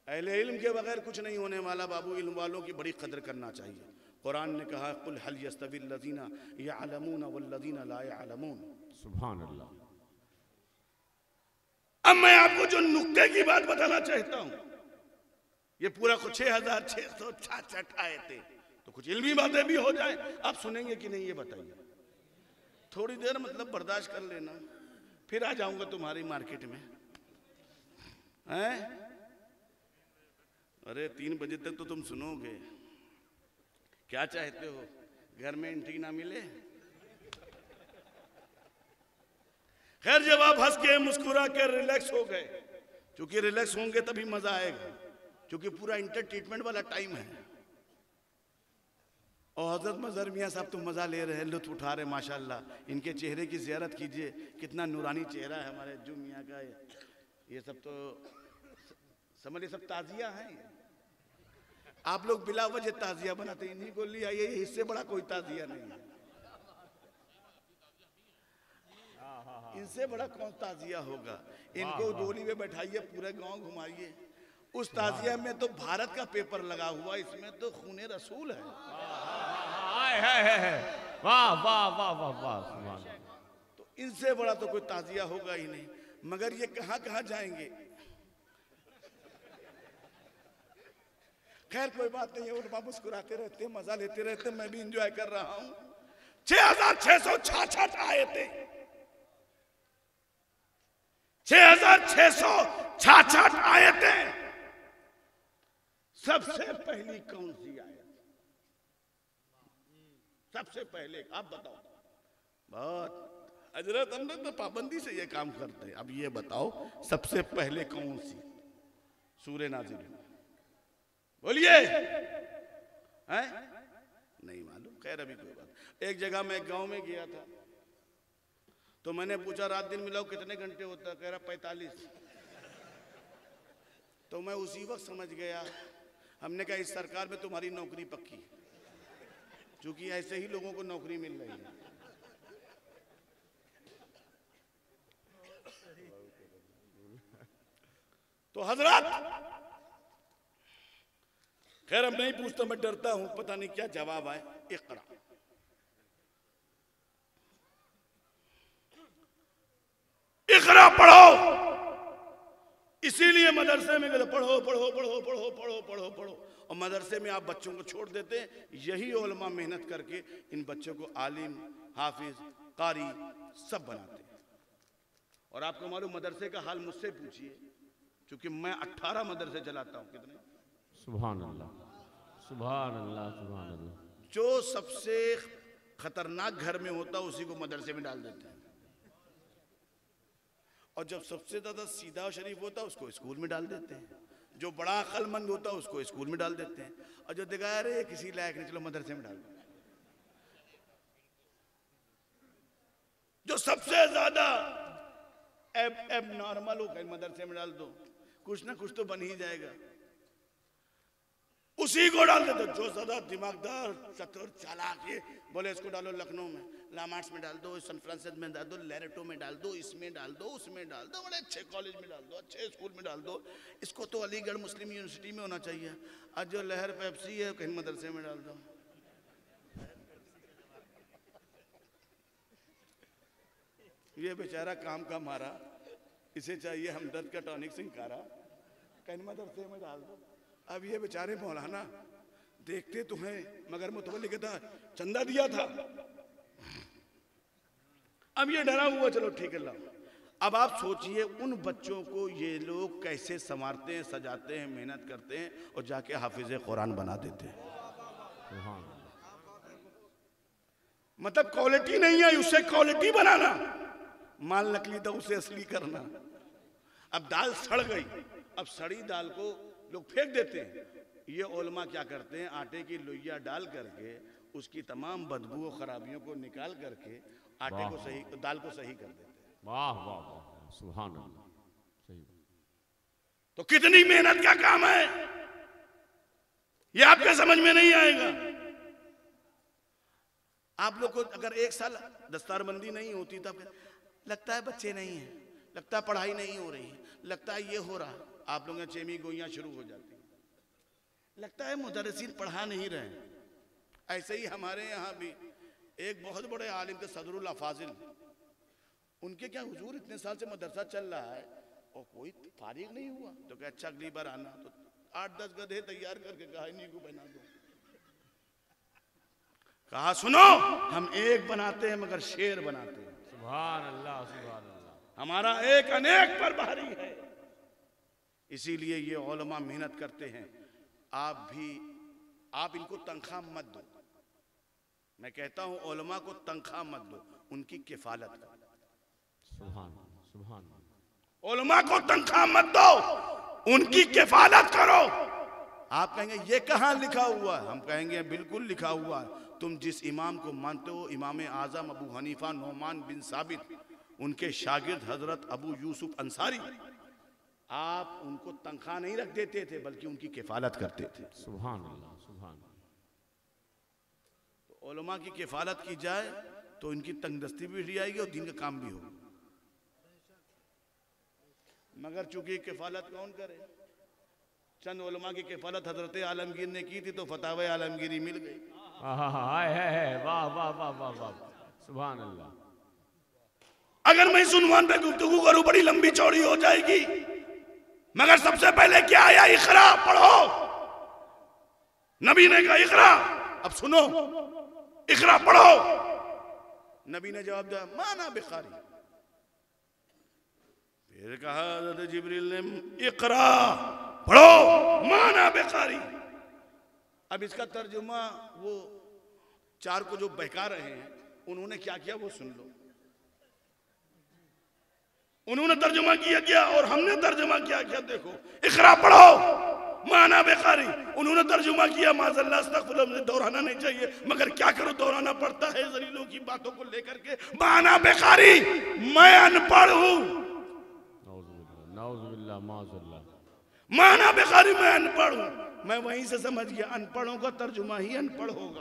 अहले इल्म के बगैर कुछ नहीं होने वाला बाबू, इल्म वालों की बड़ी कदर करना चाहिए। कुरान ने कहा कुल हल यस्तविल लज़ीना यअलमून वल्लज़ीना ला यअलमून। सुभान अल्लाह। अब मैं आपको जो नुक्ते की बात बताना चाहता हूं, ये पूरा कुछ 6666 आयतें, तो कुछ इल्मी बातें भी हो जाए। आप सुनेंगे कि नहीं ये बताइए, थोड़ी देर मतलब बर्दाश्त कर लेना, फिर आ जाऊंगा तुम्हारी मार्केट में हैं? अरे 3 बजे तक तो तुम सुनोगे। क्या चाहते हो, घर में एंट्री ना मिले? खैर, जब आप हंस के मुस्कुरा के रिलैक्स हो गए, क्योंकि रिलैक्स होंगे तभी मजा आएगा, क्योंकि पूरा इंटरटेनमेंट वाला टाइम है। और हजरत मजहर मियाँ साहब तो मजा ले रहे हैं, लुत्फ उठा रहे हैं माशाल्लाह। इनके चेहरे की ज़ियारत कीजिए, कितना नूरानी चेहरा है हमारे जो मियाँ का। ये सब तो समझिए सब ताजिया हैं। आप लोग बिला वजह ताजिया बनाते, इन्हीं को लिया, ये इससे बड़ा कोई ताजिया नहीं है। इनसे बड़ा कौन ताजिया होगा। इनको डोली में बैठाइए, पूरे गांव घुमाइए। उस ताजिया में तो भारत का पेपर लगा हुआ, इसमें तो खूने रसूल है। वाह वाह वाह वाह वाह। तो इनसे बड़ा तो कोई ताजिया होगा ही नहीं। मगर ये कहां कहां जाएंगे। खैर कोई बात नहीं है, उलमा मुस्कुराते रहते हैं, मजा लेते रहते हैं, मैं भी इंजॉय कर रहा हूं। 6666 आयते, 6666 आयते। सबसे पहली कौन सी आयत? सबसे पहले आप बताओ। बहुत हजरत, हमने तो पाबंदी से ये काम करते हैं। अब ये बताओ सबसे पहले कौन सी सूरह नाज़िल हुई? बोलिए। हैं? नहीं मालूम। खैर अभी कोई बात। एक जगह मैं गांव में गया था, तो मैंने पूछा रात दिन मिलाओ कितने घंटे होता है? कह रहा 45। तो मैं उसी वक्त समझ गया। हमने कहा इस सरकार में तुम्हारी नौकरी पक्की, क्योंकि ऐसे ही लोगों को नौकरी मिल रही है। तो हजरत, खैर अब नहीं पूछता, मैं डरता हूं पता नहीं क्या जवाब आए। इक़रा, इक़रा पढ़ो। इसीलिए मदरसे में पढ़ो पढ़ो पढ़ो पढ़ो पढ़ो पढ़ो पढ़ो, और मदरसे में आप बच्चों को छोड़ देते हैं। यही उलमा मेहनत करके इन बच्चों को आलिम, हाफिज, कारी सब बनाते हैं। और आपको मालूम मदरसे का हाल मुझसे पूछिए, क्योंकि मैं 18 मदरसे चलाता हूं। कितने? सुभान अल्लाह सुभान अल्लाह सुभान अल्लाह। जो सबसे खतरनाक घर में होता उसी को मदरसे में डाल देते हैं, और जब सबसे ज्यादा सीधा और शरीफ होता उसको स्कूल में डाल देते हैं। जो बड़ा अक्लमंद होता उसको स्कूल में डाल देते हैं, और जो दिखाया रे किसी लायक नहीं, चलो मदरसे में डाल दो। जो सबसे ज्यादा एब नॉर्मल होगा मदरसे में डाल दो, कुछ ना कुछ तो बन ही जाएगा, उसी को डाल देते। जो ज्यादा दिमागदार, चतुर, चालाक, ये बोले इसको डालो लखनऊ में, लामार्ट्स में डाल दो, सैन फ्रांसिस्को में डाल दो, लैरेटो में डाल दो, इसमें डाल दो, उसमें डाल दो, बड़े अच्छे कॉलेज में डाल दो, अच्छे स्कूल में डाल दो। इसको तो अलीगढ़ मुस्लिम यूनिवर्सिटी में होना चाहिए। आज जो लहर पेप्सी है कहीं मदरसे में डाल दो। ये बेचारा काम का मारा, इसे चाहिए हमदर्द का टॉनिक सिंकारा, कहीं मदरसे में डाल दो। अब ये बेचारे मौलाना देखते तो हैं, मगर मुतवल्ली कहता चंदा दिया था। अब ये डरा हुआ, चलो ठीक है लाओ। अब आप सोचिए उन बच्चों को ये लोग कैसे संवारते हैं, सजाते हैं, मेहनत करते हैं, और जाके हाफिज कुरान बना देते हैं। मतलब क्वालिटी नहीं है, उससे क्वालिटी बनाना, माल नकली था उसे असली करना। अब दाल सड़ गई, अब सड़ी दाल को लोग फेंक देते हैं। ये उलमा क्या करते हैं, आटे की लोइया डाल करके उसकी तमाम बदबू और खराबियों को निकाल करके आटे को सही, दाल को सही कर देते हैं। वाह वाह वाह सुभान अल्लाह। सही। तो कितनी मेहनत का काम है, ये आपके समझ में नहीं आएगा। आप लोग को अगर एक साल दस्तारबंदी नहीं होती तब लगता है बच्चे नहीं है, लगता है पढ़ाई नहीं हो रही, लगता है ये हो रहा, आप लोगों की चेमी गोइयां शुरू हो जाती, लगता है मुदर्रिसीन पढ़ा नहीं रहे। ऐसे ही हमारे यहाँ भी एक बहुत बड़े आलिम थे सदरुल अफाजिल, उनके क्या हुजूर इतने साल से मदरसा चल रहा है और कोई फारिग नहीं हुआ। तो क्या अच्छा अगली बार आना, तो 8-10 गधे तैयार करके कहा इन्हीं को बना दो। कहा सुनो, हम एक बनाते हैं मगर शेर बनाते हैं। सुभान अल्लाह सुभान अल्लाह। हमारा एक अनेक पर भारी है। इसीलिए ये उलमा मेहनत करते हैं। आप इनको तनख्वाह मत दो, मैं कहता हूं उलमा को तनख्वाह मत दो, उनकी किफालत करो। सुभान सुभान। उलमा को तनख्वाह मत दो, उनकी किफालत करो। आप कहेंगे ये कहां लिखा हुआ है, हम कहेंगे बिल्कुल लिखा हुआ है। तुम जिस इमाम को मानते हो, इमाम आजम अबू हनीफा नोमान बिन साबित, उनके शागिर्द हजरत अबू यूसुफ अंसारी, आप उनको तनख्वाह नहीं रख देते थे बल्कि उनकी किफालत करते थे। सुभान अल्लाह सुभान। तो उलमा की किफालत की जाए तो इनकी तंगदस्ती भी हट जाएगी और दीन का काम भी होगा। मगर चूंकि किफालत कौन करे, चंद उलमा की किफालत हजरत आलमगीर ने की थी तो फतावा आलमगीरी मिल गई। वाह वाह वाह वाह वाह, सुभान अल्लाह। अगर मैं इस उन्वान पे गुफ्तगू करूं बड़ी लंबी चौड़ी हो जाएगी, मगर सबसे पहले क्या आया, इकरा पढ़ो। नबी ने कहा इकरा, अब सुनो, इकरा पढ़ो। नबी ने जवाब दिया माना बिकारी। फिर कहा हज़रत जिब्रील ने इकरा पढ़ो माना बेकारी। अब इसका तर्जुमा वो चार को जो बहका रहे हैं उन्होंने क्या किया वो सुन लो। उन्होंने तर्जुमा किया क्या और हमने तर्जुमा किया क्या, देखो। इकरा पढ़ो माना बेकारी, उन्होंने तर्जुमा किया माज़अल्लाह अस्तग़फिरुल्लाह, मुझे दोहराना नहीं चाहिए मगर क्या करो दोहराना पड़ता है ज़लीलों की बातों को लेकर के। माना बेकारी, मैं अनपढ़ हूं। माना बेकारी, मैं अनपढ़ हूं। मैं वहीं से समझ गया अनपढ़ों का तर्जुमा ही अनपढ़ होगा।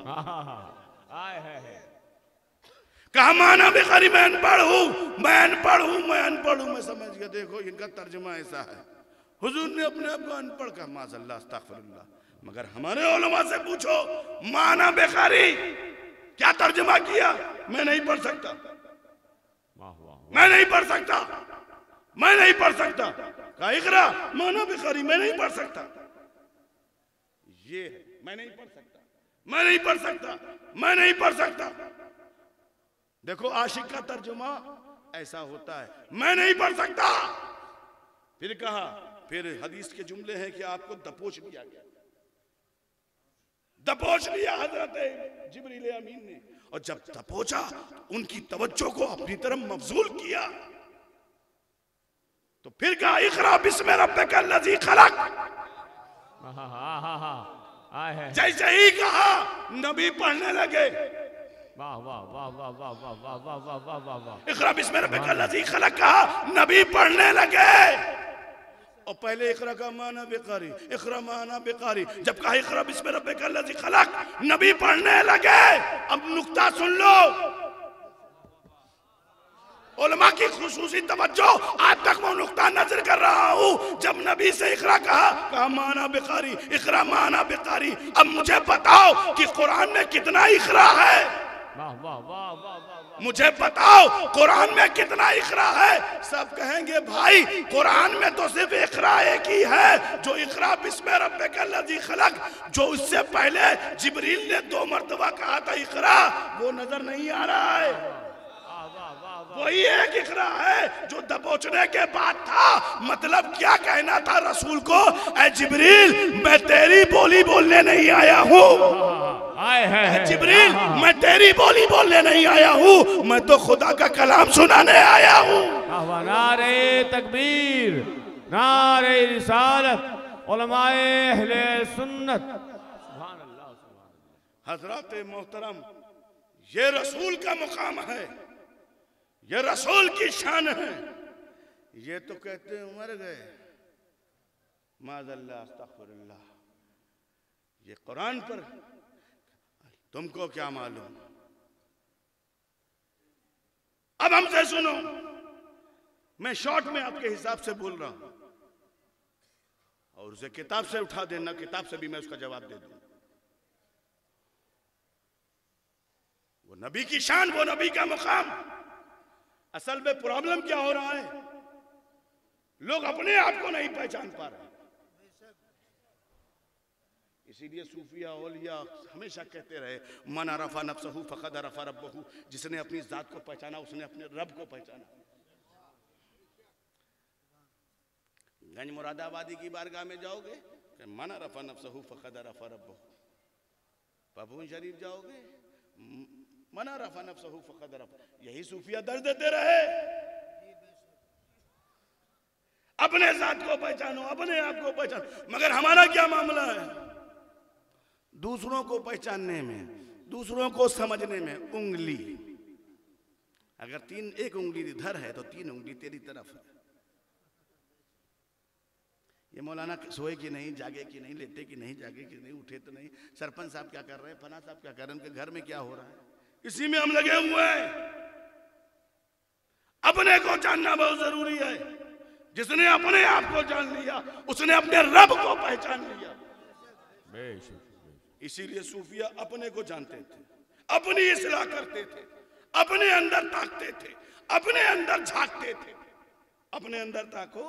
कहा माना बेकारी, मैं अनपढ़ हूं, मैं अनपढ़ हूं, मैं अनपढ़ हूं। मैं समझ गया, देखो इनका तर्जुमा ऐसा है। हुजूर ने अपने आप को अनपढ़ कहा, माज़अल्लाह अस्तग़फिरुल्लाह। मगर हमारे उलमा से पूछो माना बेकारी क्या तर्जुमा किया, मैं नहीं पढ़ सकता, मैं नहीं पढ़ सकता, मैं नहीं पढ़ सकता। कहा इकरा माना बेकारी, मैं नहीं पढ़ सकता। ये है मैं नहीं पढ़ सकता, मैं नहीं पढ़ सकता, मैं नहीं पढ़ सकता। देखो आशिक का तर्जुमा ऐसा होता है, मैं नहीं पढ़ सकता। फिर कहा, फिर हदीस के जुमले हैं कि आपको दबोच लिया गया, दबोच लिया हजरत जिब्रील अमीन ने। और जब दबोचा उनकी तवज्जो को अपनी तरफ मबजूल किया तो फिर कहा इकरा बिस्मि रब्बिकल्लज़ी खलक। जैसे ही कहा नबी पढ़ने लगे, वाह वाह वाह वाह वाह वाह वाह वाह वाह वाह वाह वाह। इकरा बिस्मि रब्बिकल्लज़ी खलक कहा, नबी पढ़ने लगे। और पहले इकरा का माना बेकारी, इकरा माना बेकारी। जब कहा इकरा बिस्मि रब्बिकल्लज़ी खलक, नबी पढ़ने लगे। अब नुक्ता सुन लो, उलमा की खुसूसी तवज्जो, आज तक मैं नुक्ता नजर कर रहा हूं। जब नबी से इकरा कहा माना बेकारी, इकरा माना बेकारी। अब मुझे बताओ कि कुरान में कितना इकरा है, वाह वाह वाह वाह वाह। मुझे बताओ कुरान में कितना इकरा है। सब कहेंगे भाई कुरान में तो सिर्फ इकरा एक ही है, जो इकरा बिस्मि रब्बिकल्लज़ी खलक, जो इससे पहले जिब्रील ने 2 मरतबा कहा था इकरा, वो नजर नहीं आ रहा है। वही एक इकरा है जो दबोचने के बाद था। मतलब क्या कहना था रसूल को, ऐ जिब्रील मैं तेरी बोली बोलने नहीं आया हूँ, जिब्रील मैं तेरी बोली बोलने नहीं आया हूँ, मैं तो खुदा का कलाम सुनाने आया हूँ। नारे तकबीर, नारे रिसालत, उलमाए अहले सुन्नत, सुभान अल्लाह सुभान अल्लाह। हजरत मोहतरम, ये रसूल का मुकाम है, ये रसूल की शान है। ये तो कहते हैं मर गए, माज़अल्लाह अस्तग़फिरुल्लाह। ये कुरान पर तुमको क्या मालूम। अब हमसे सुनो, मैं शॉर्ट में आपके हिसाब से बोल रहा हूं और उसे किताब से उठा देना, किताब से भी मैं उसका जवाब दे दूं। वो नबी की शान, वो नबी का मुकाम। असल में प्रॉब्लम क्या हो रहा है, लोग अपने आप को नहीं पहचान पा रहे। इसीलिए सूफिया औलिया हमेशा कहते रहे मन अरफा नफ्सहू फक़द अरफा रब्बहू, जिसने अपनी जात को पहचाना उसने अपने रब को पहचाना। गंज मुरादाबादी की बारगाह में जाओगे मन अरफा नफ्सहू फक़द अरफा रब्बहू। पबून शरीफ जाओगे मन अरफा नफ्सहू फक़द अरफा। यही सूफिया दर्द देते रहे, अपने जात को पहचानो, अपने आप को पहचानो। मगर हमारा क्या मामला है, दूसरों को पहचानने में, दूसरों को समझने में उंगली। अगर एक उंगली इधर है तो 3 उंगली तेरी तरफ है। ये मौलाना सोए कि नहीं, जागे कि नहीं, लेटे कि नहीं, जागे कि नहीं, उठे तो नहीं, सरपंच साहब क्या कर रहे हैं, फना साहब क्या कर रहे हैं, उनके घर में क्या हो रहा है, इसी में हम लगे हुए हैं। अपने को जानना बहुत जरूरी है। जिसने अपने आप को जान लिया उसने अपने रब को पहचान लिया। इसीलिए सूफिया अपने को जानते थे, अपनी इस्लाह करते थे, अपने अंदर ताकते थे, अपने अंदर झांकते थे। अपने अंदर ताको,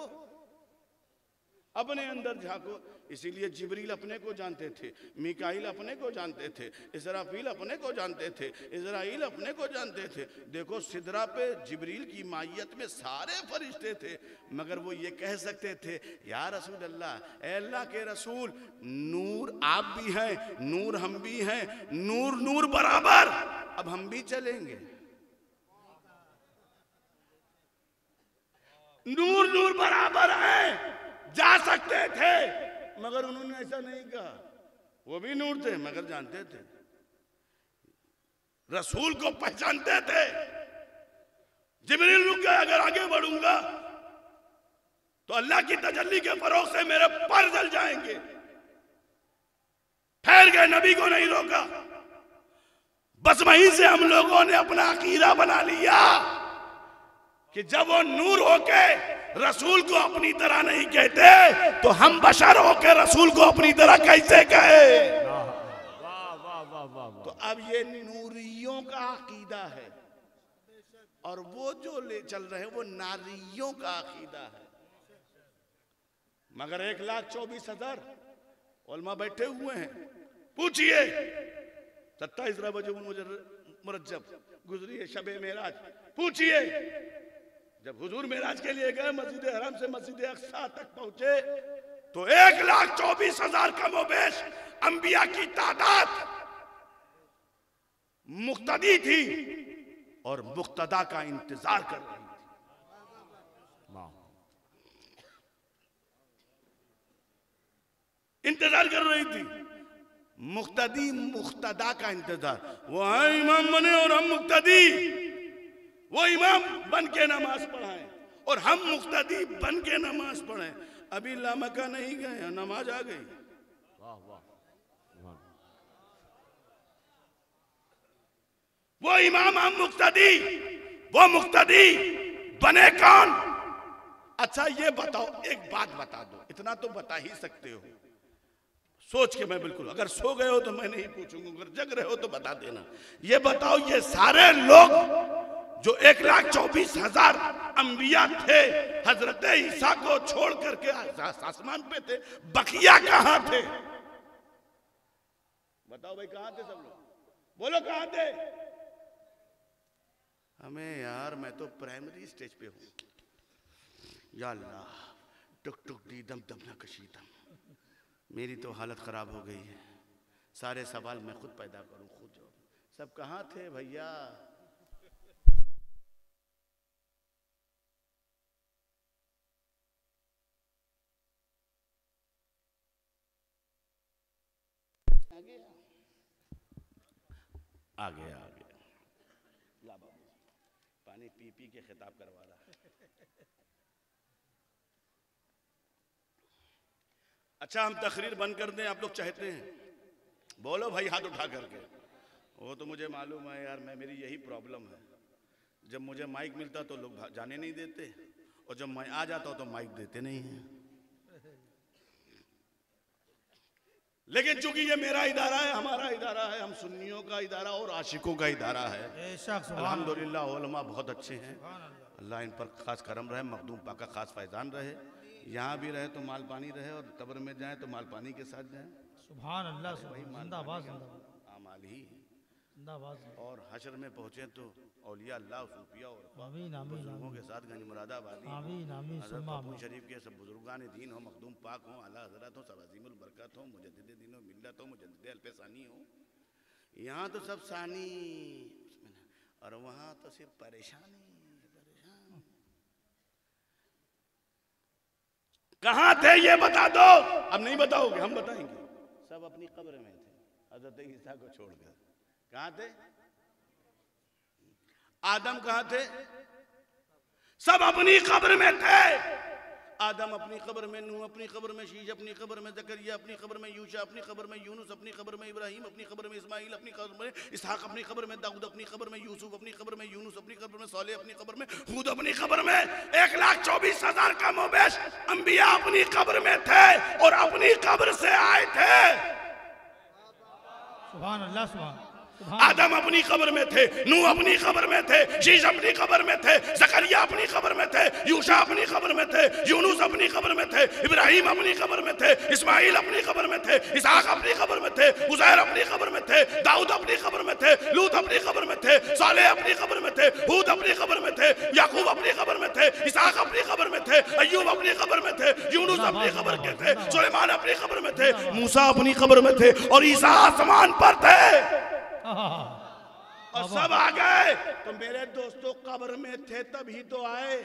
अपने अंदर झांको। इसीलिए जिब्रील अपने को जानते थे, मिकाईल अपने को जानते थे, इसराफील अपने को जानते थे, इजराइल अपने को जानते थे। देखो सिदरा पे जिब्रील की मायत में सारे फरिश्ते थे, मगर वो ये कह सकते थे या रसूल अल्लाह, ए अल्लाह के रसूल, नूर आप भी हैं, नूर हम भी हैं, नूर नूर बराबर, अब हम भी चलेंगे। नूर नूर बराबर है, जा सकते थे, मगर उन्होंने ऐसा नहीं कहा। वो भी नूर थे मगर जानते थे, रसूल को पहचानते थे। जिब्रील रुक गए, अगर आगे बढ़ूंगा तो अल्लाह की तजल्ली के फरोग से मेरे पर जल जाएंगे। ठहर गए, नबी को नहीं रोका। बस वहीं से हम लोगों ने अपना अकीदा बना लिया कि जब वो नूर होके रसूल को अपनी तरह नहीं कहते तो हम बशर होके रसूल को अपनी तरह कैसे कहे। तो अब ये नूरियों का अकीदा है और वो जो ले चल रहे हैं वो नारियों का अकीदा है। मगर 1,24,000 उलमा बैठे हुए हैं। पूछिए 27 रजब मुरज्जब गुजरी है शबे मेराज। पूछिए जब हुजूर मेराज के लिए गए मस्जिद हराम से मस्जिद अक्सा तक पहुंचे तो 1,24,000 कमोबेश अंबिया की तादाद मुक्तदी थी और मुक्तदा का इंतजार कर रही थी। इंतजार कर रही थी। मुक्तदी मुक्तदा का इंतजार। वो है इमाम बने और हम मुक्तदी। वो इमाम बन के नमाज पढ़ाएं और हम मुक्तदी बन के नमाज पढ़ें। अभी लामका नहीं गए, नमाज आ गई। वो इमाम हम मुक्तदी, वो मुक्तदी बने कौन? अच्छा ये बताओ, एक बात बता दो, इतना तो बता ही सकते हो। सोच के मैं बिल्कुल, अगर सो गए हो तो मैं नहीं पूछूंगा, अगर जग रहे हो तो बता देना। ये बताओ, ये सारे लोग जो 1,24,000 अंबिया थे हजरत ईसा को छोड़ करके आसमान पे थे, बकिया कहां थे? बताओ भाई कहां थे सब लोग? बोलो कहां थे? हमें यार, मैं तो प्राइमरी स्टेज पे हूं। या अल्लाह, टुक टुक दी दम दम ना कशीदम। मेरी तो हालत खराब हो गई है। सारे सवाल मैं खुद पैदा करूं, खुद जवाब। सब कहां थे भैया? आ गया ला बाबू, पानी पी पी के खिताब करवा रहा है। अच्छा हम तकरीर बंद कर दें, आप लोग चाहते हैं? बोलो भाई हाथ उठा करके। वो तो मुझे मालूम है यार, मेरी यही प्रॉब्लम है। जब मुझे माइक मिलता तो लोग जाने नहीं देते और जब मैं आ जाता हूं तो माइक देते नहीं हैं। लेकिन चूंकि ये मेरा इदारा है, हमारा इदारा है, हम सुन्नियों का इदारा और आशिकों का इदारा है। अल्हम्दुलिल्लाह उलमा बहुत अच्छे हैं, अल्लाह इन पर खास करम रहे, मखदूम पाक का खास फैजान रहे। यहाँ भी रहे तो माल पानी रहे और कब्र में जाए तो माल पानी के साथ जाए। सुभान अल्लाह, जिंदाबाद आमाल ही जिंदाबाद। और हशर में पहुँचे तो औलिया अल्लाह सूफिया और बुजुर्गों के साथ गंज मुरादाबादी हज़रत शरीफ के सब बुजुर्गान दीन हो, मखदूम पाक हो, आला हज़रत हो, सब अज़ीमुल बरकत हो, मुजद्दिद दीन हो, मिल्लत हो, मुजद्दिद अल्फ़सानी हो। यहाँ तो सब सानी और वहाँ तो सिर्फ परेशानी। कहाँ थे ये बता दो। अब नहीं बताओगे, हम बताएंगे। सब अपनी कब्र में थे हज़रत ईसा को छोड़कर। कहाँ थे? आदम कहाँ थे? सब अपनी कब्र में थे। आदम अपनी कब्र में, नूह अपनी कब्र में, शीश अपनी कब्र में, ज़करिया अपनी कब्र में, यूशा अपनी कब्र में, यूनुस अपनी कब्र में, इब्राहिम अपनी कब्र में, इस्माइल अपनी कब्र में, इसहाक अपनी कब्र में, दाऊद अपनी कब्र में, यूसुफ अपनी कब्र में, यूनुस अपनी कब्र में, सौले अपनी कब्र में, हूद अपनी कब्र में, 1,24,000 का मोबेश अंबिया अपनी कब्र में थे और अपनी कब्र से आए थे। सुभान अल्लाह, सुभान। आदम अपनी कब्र में थे, नूह अपनी कब्र में थे, शीश अपनी कब्र में थे, जकरिया अपनी कब्र में थे, यूशा अपनी कब्र में थे, यूनुस अपनी कब्र में थे, इब्राहिम अपनी कब्र में थे, इस्माइल अपनी कब्र में थे, इसहाक अपनी कब्र में थे, उज़ैर अपनी कब्र में थे, दाऊद अपनी कब्र में थे, लूत अपनी कब्र में थे, सालेह अपनी कब्र में थे, हूद अपनी कब्र में थे, याकूब अपनी कब्र में थे, इसहाक अपनी कब्र में थे, अय्यूब अपनी कब्र में थे, यूनुस अपनी कब्र के थे, सुलेमान अपनी कब्र में थे, मूसा अपनी कब्र में थे और ईसा आसमान पर थे और सब आ गए। तो मेरे दोस्तों कब्र में थे तभी तो आए।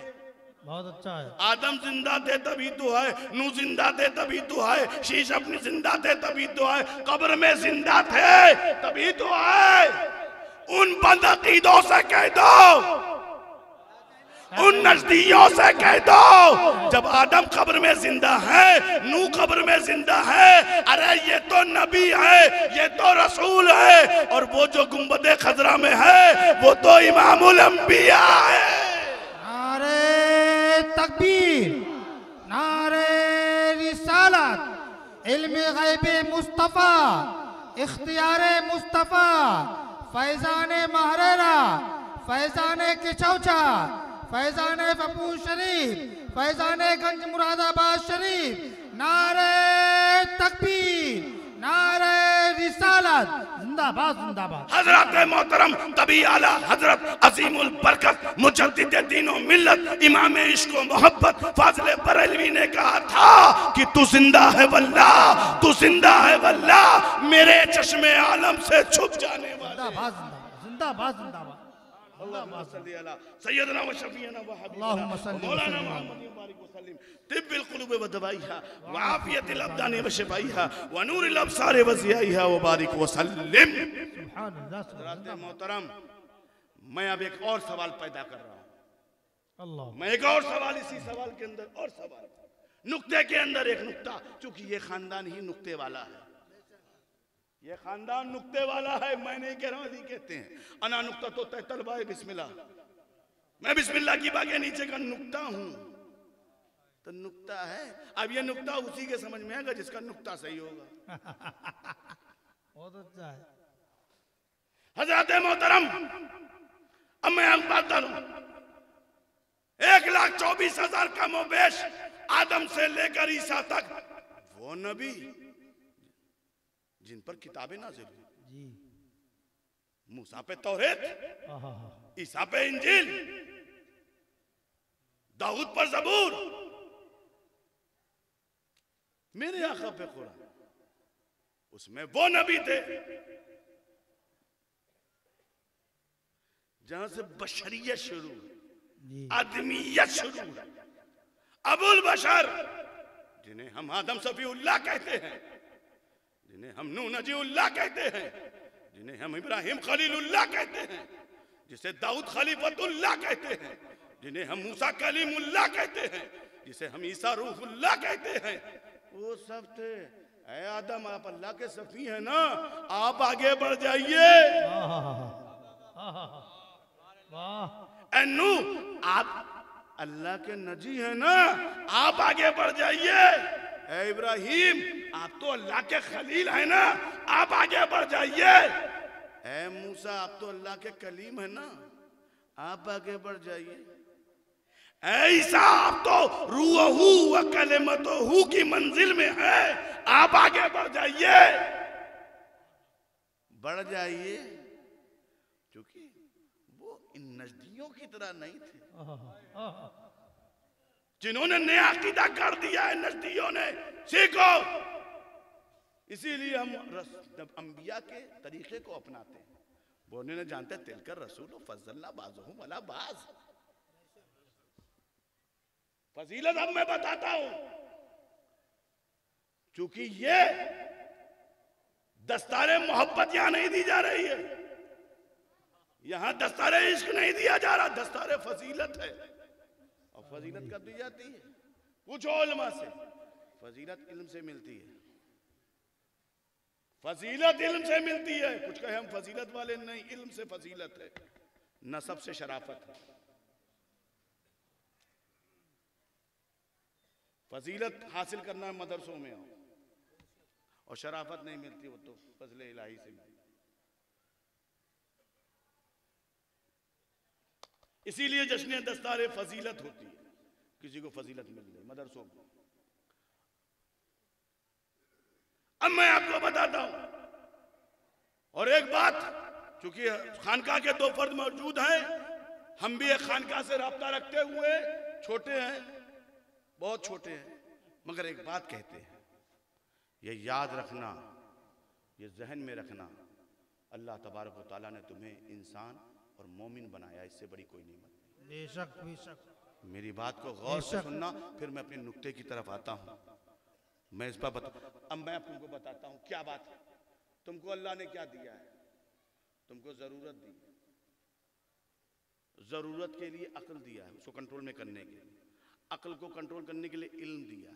बहुत अच्छा है। आदम जिंदा थे तभी तो आए, नूह जिंदा थे तभी तो आए, शीश अपनी जिंदा थे तभी तो आए, कब्र में जिंदा थे तभी तो आए। उन बंद अकीदों से कह दो, उन नजदियों से कह दो, जब आदम कब्र में जिंदा है, नूह कब्र में जिंदा है, अरे ये तो नबी है, ये तो रसूल है, और वो जो गुंबदे खजरा में है वो तो इमामुल अंबिया है। नारे तकबीर, नारे रिसालत, इल्मे गैबे मुस्तफा, इख्तियारे मुस्तफा, फैजाने महरेरा, फैजाने किचौचा, फैजाने फपू शरीफ, फैजाने गंज मुरादाबाद शरीफ, नारे तकबीर, नारे रिसालत, जिंदाबाद जिंदाबाद। हजरत मोहतरम तबी आला हजरत अजीमुल बरकत मुजद्दिद दीनो मिल्लत इमाम इश्क व मोहब्बत फाजिल बरेलवी ने कहा था कि तू जिंदा है वल्लाह, तू जिंदा है वल्लाह, मेरे चश्मे आलम से छुप जाने वाला। जिंदाबाद जिंदाबाद जिंदाबाद। सैयदना व शफीना व हबीबना मौलाना मोहम्मद मुबारक वसल्लम तिब्बिल कुलूब व दवाइहा व आफियतिल अब्दान व शिफाइहा व नूरिल अबसार व ज़ियाइहा व बारिक वसल्लम। सुभान अल्लाह, हज़रत मोहतरम, मैं अब एक और सवाल पैदा कर रहा हूँ। अल्लाह, मैं एक और सवाल, इसी सवाल के अंदर और सवाल, नुक्ते के अंदर एक नुक्ता, क्योंकि ये खानदान ही नुक्ते वाला है, ये खानदान नुक्ते वाला है। मैं नहीं कह रहा हूं, कहते हैं अना नुक्ता तो तलबा है बिस्मिल्लाह, मैं बिस्मिल्लाह की बागे नीचे का नुक्ता हूं, तो नुक्ता है। अब ये नुक्ता उसी के समझ में आएगा जिसका नुक्ता सही होगा। बहुत अच्छा है। हजरत मोहतरम, अब मैं एक बात डालूं, 1,24,000 का मोबेश आदम से लेकर ईसा तक, वो नबी जिन पर किताबें नाज़िल हुई, मूसा पे तौरेत, ईसा पे इंजील, दाऊद पर ज़बूर, मेरे आका पे कुरान, उसमें वो नबी थे जहां से बशरियत शुरू, आदमियत शुरू, अबुल बशर, जिन्हें हम आदम सफीउल्लाह कहते हैं, जिन्हें हम नूह नजीउल्लाह कहते हैं, जिन्हें हम इब्राहिम खलीलुल्लाह कहते हैं, जिसे दाऊद खलीफतुल्लाह कहते हैं, जिन्हें हम मूसा कलीमुल्लाह कहते हैं, जिसे हम ईसा रूहुल्लाह कहते हैं, वो सब थे। ऐ आदम, आप अल्लाह के सफी हैं ना, आप आगे बढ़ जाइए। ऐ नूह, आप अल्लाह के नजी हैं ना, आप आगे बढ़ जाइए। ऐ इब्राहिम, आप तो अल्लाह के खलील हैं ना, आप आगे बढ़ जाइए। ऐ मूसा, आप तो अल्लाह के कलीम है ना, आप आगे बढ़ जाइए। ऐ ईसा, आप तो रूहू व कलिमतहू की मंजिल में है, आप आगे बढ़ जाइए, बढ़ जाइए, क्योंकि वो इन नजदियों की तरह नहीं थे जिन्होंने नया अकीदा कर दिया है। नजदियों ने सीखो, इसीलिए हम अंबिया के तरीके को अपनाते हैं। वो उन्होंने जानते तिलकर रसूल फज़लना बाज़ुहुम अला बाज़। फजीलत अब मैं बताता हूं, क्योंकि ये दस्तारे मोहब्बत यहां नहीं दी जा रही है, यहां दस्तारे इश्क नहीं दिया जा रहा, दस्तारे फजीलत है। और फजीलत कब दी जाती है? पूछो उलमा से। फजीलत इल्म से मिलती है, फजीलत इल्म से मिलती है। कुछ कहे हम फजीलत वाले, नहीं, इल्म से फजीलत है। नसब से शराफत है। फजीलत हासिल करना है मदरसों में आओ, और शराफत नहीं मिलती वो तो फजले इलाही से मिलती। इसीलिए जश्न दस्तार फजीलत होती है, किसी को फजीलत मिल गई मदरसों को। अब मैं आपको बताता हूं, और एक बात, चूंकि खानका के दो फर्द मौजूद हैं, हम भी एक खानका से राब्ता रखते हुए छोटे हैं, बहुत छोटे हैं, मगर एक बात कहते हैं, ये याद रखना, ये जहन में रखना, अल्लाह तबारक व तआला ने तुम्हें इंसान और मोमिन बनाया, इससे बड़ी कोई नेमत नहीं। बेशक बेशक। मेरी बात को गौर से सुनना, फिर मैं अपने नुक्ते की तरफ आता हूं। मैं इस पर अब मैं तुमको बताता हूं क्या बात है। तुमको अल्लाह ने क्या दिया है? तुमको जरूरत दी, जरूरत के लिए अक्ल दिया है, उसको कंट्रोल में करने के लिए। अक्ल को कंट्रोल करने के लिए इल्म दिया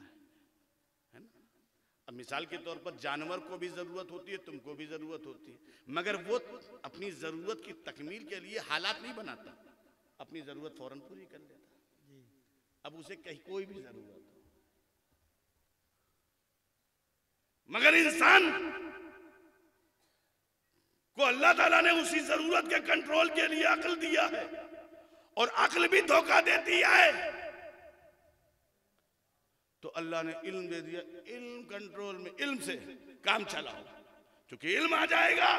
है ना। अब मिसाल के तौर पर जानवर को भी जरूरत होती है, तुमको भी जरूरत होती है, मगर वो अपनी जरूरत की तकमील के लिए हालात नहीं बनाता, अपनी जरूरत फौरन पूरी कर लेता। अब उसे कहीं कोई भी जरूरत हो, मगर इंसान को अल्लाह ताला ने उसी जरूरत के कंट्रोल के लिए अक्ल दिया है, और अक्ल भी धोखा देती है, तो अल्लाह ने इल्म दे दिया। इल्म कंट्रोल में, इल्म से काम चलाओ, क्योंकि इल्म आ जाएगा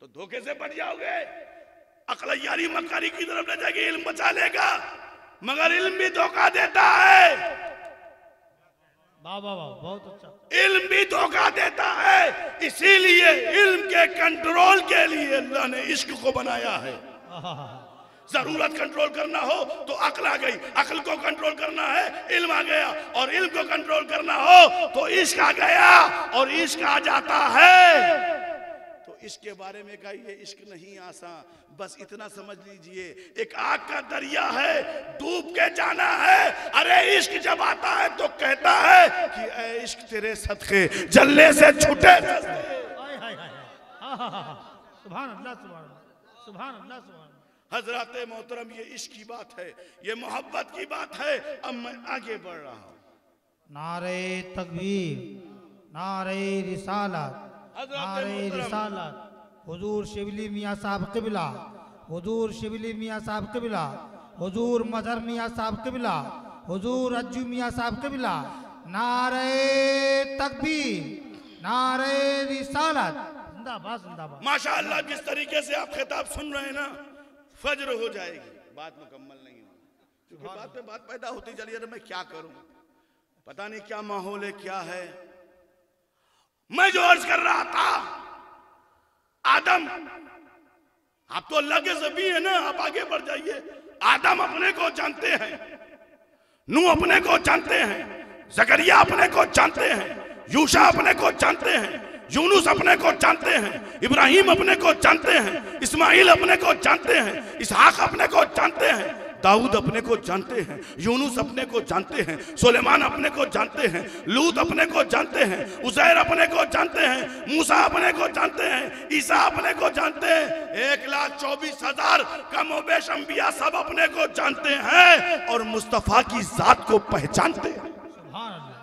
तो धोखे से बच जाओगे। अक्ल यारी मक्कारी की तरफ ले जाएगी, इल्म बचा लेगा, मगर इल्म भी धोखा देता है। वाह वाह वाह, बहुत अच्छा। इल्म भी धोखा देता है, इसीलिए इल्म के कंट्रोल के लिए अल्लाह ने इश्क को बनाया है। जरूरत कंट्रोल करना हो तो अक्ल आ गई, अक्ल को कंट्रोल करना है इल्म आ गया, और इल्म को कंट्रोल करना हो तो इश्क आ गया, और इश्क आ जाता है। तो इश्क के बारे में कहिए, इश्क नहीं आसान, बस इतना समझ लीजिए, एक आग का दरिया है, डूब के जाना है। अरे इश्क जब आता है तो कहता है कि ऐ इश्क तेरे सदके जलने से छूटे। सुभान अल्लाह, सुभान अल्लाह, सुभान अल्लाह, सुभान। हजरत मोहतरम, ये इश्क की बात है, ये मोहब्बत की बात है। अब मैं आगे बढ़ रहा हूं। नारे तकबीर, नारे रिसालत, नारे रिसालत। हुजूर शिबली मियाँ साहब क़िबला, हुजूर शिबली मियाँ साहब क़िबला, हुजूर मजहर मियाँ साहब क़िबला, हुजूर अज्जू मियाँ साहब क़िबला। नारे तकबीर, नारे रिसालत, जिंदाबाद जिंदाबाद। माशाअल्लाह, जिस तरीके से आप खिताब सुन रहे हैं ना, फज्र हो जाएगी, बात मुकम्मल नहीं होगी, क्योंकि बात पे बात पैदा होती चली। अरे मैं क्या करूं, पता नहीं क्या माहौल है, क्या है। मैं जो अर्ज कर रहा था, आदम, आप तो अल्लाह के ज़बी है ना, आप आगे बढ़ जाइए। आदम अपने को जानते हैं, नूह अपने को जानते हैं, ज़करिया अपने को जानते हैं, यूशा अपने को जानते हैं, यूनुस अपने को जानते हैं, इब्राहिम अपने को जानते हैं, इस्माइल अपने को जानते हैं, इसहाक अपने को जानते हैं, दाऊद अपने को जानते हैं, यूनुस अपने को जानते हैं, सुलेमान अपने को जानते हैं, लूत अपने को जानते हैं, उज़ैर अपने को जानते हैं, मूसा अपने को जानते हैं, ईसा अपने को जानते हैं। 1,24,000 कमोबेश अंबिया सब अपने को जानते हैं, और मुस्तफ़ा की जात को पहचानते हैं। सुभान अल्लाह,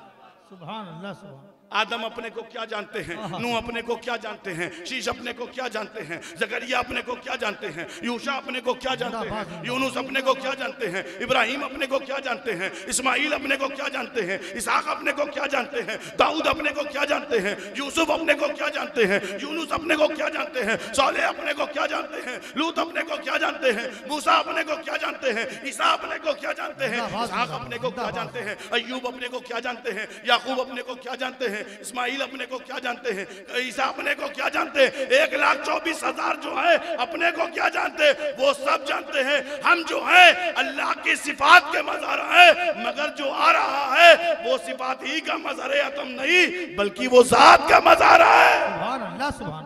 सुभान अल्लाह, सुभान। आदम अपने को क्या जानते हैं, नूह अपने को क्या जानते हैं, शीश अपने को क्या जानते हैं, ज़करिया अपने को क्या जानते हैं, यूशा अपने को क्या जानते हैं, यूनुस अपने को क्या जानते हैं, इब्राहिम अपने को क्या जानते हैं, इस्माइल अपने को क्या जानते हैं, इसहाक अपने को क्या जानते हैं, दाऊद अपने को क्या जानते हैं, यूसुफ अपने को क्या जानते हैं, यूनुस अपने को क्या जानते हैं, सालेह अपने को क्या जानते हैं, लूत अपने को क्या जानते हैं, मूसा अपने को क्या जानते हैं, ईसा अपने को क्या जानते हैं, इसहाक अपने को क्या जानते हैं, अय्यूब अपने को क्या जानते हैं, याकूब अपने को क्या जानते हैं, इस्माइल अपने को क्या जानते हैं, ईसा अपने को क्या जानते हैं। 1,24,000 जो है अपने को क्या जानते हैं, वो सब जानते हैं। हम जो है अल्लाह की सिफात के मज़हर है, मगर जो आ रहा है वो सिफात ही का मज़हर है, अतम नहीं, बल्कि वो जात का मज़हर है। सुभान अल्लाह, सुभान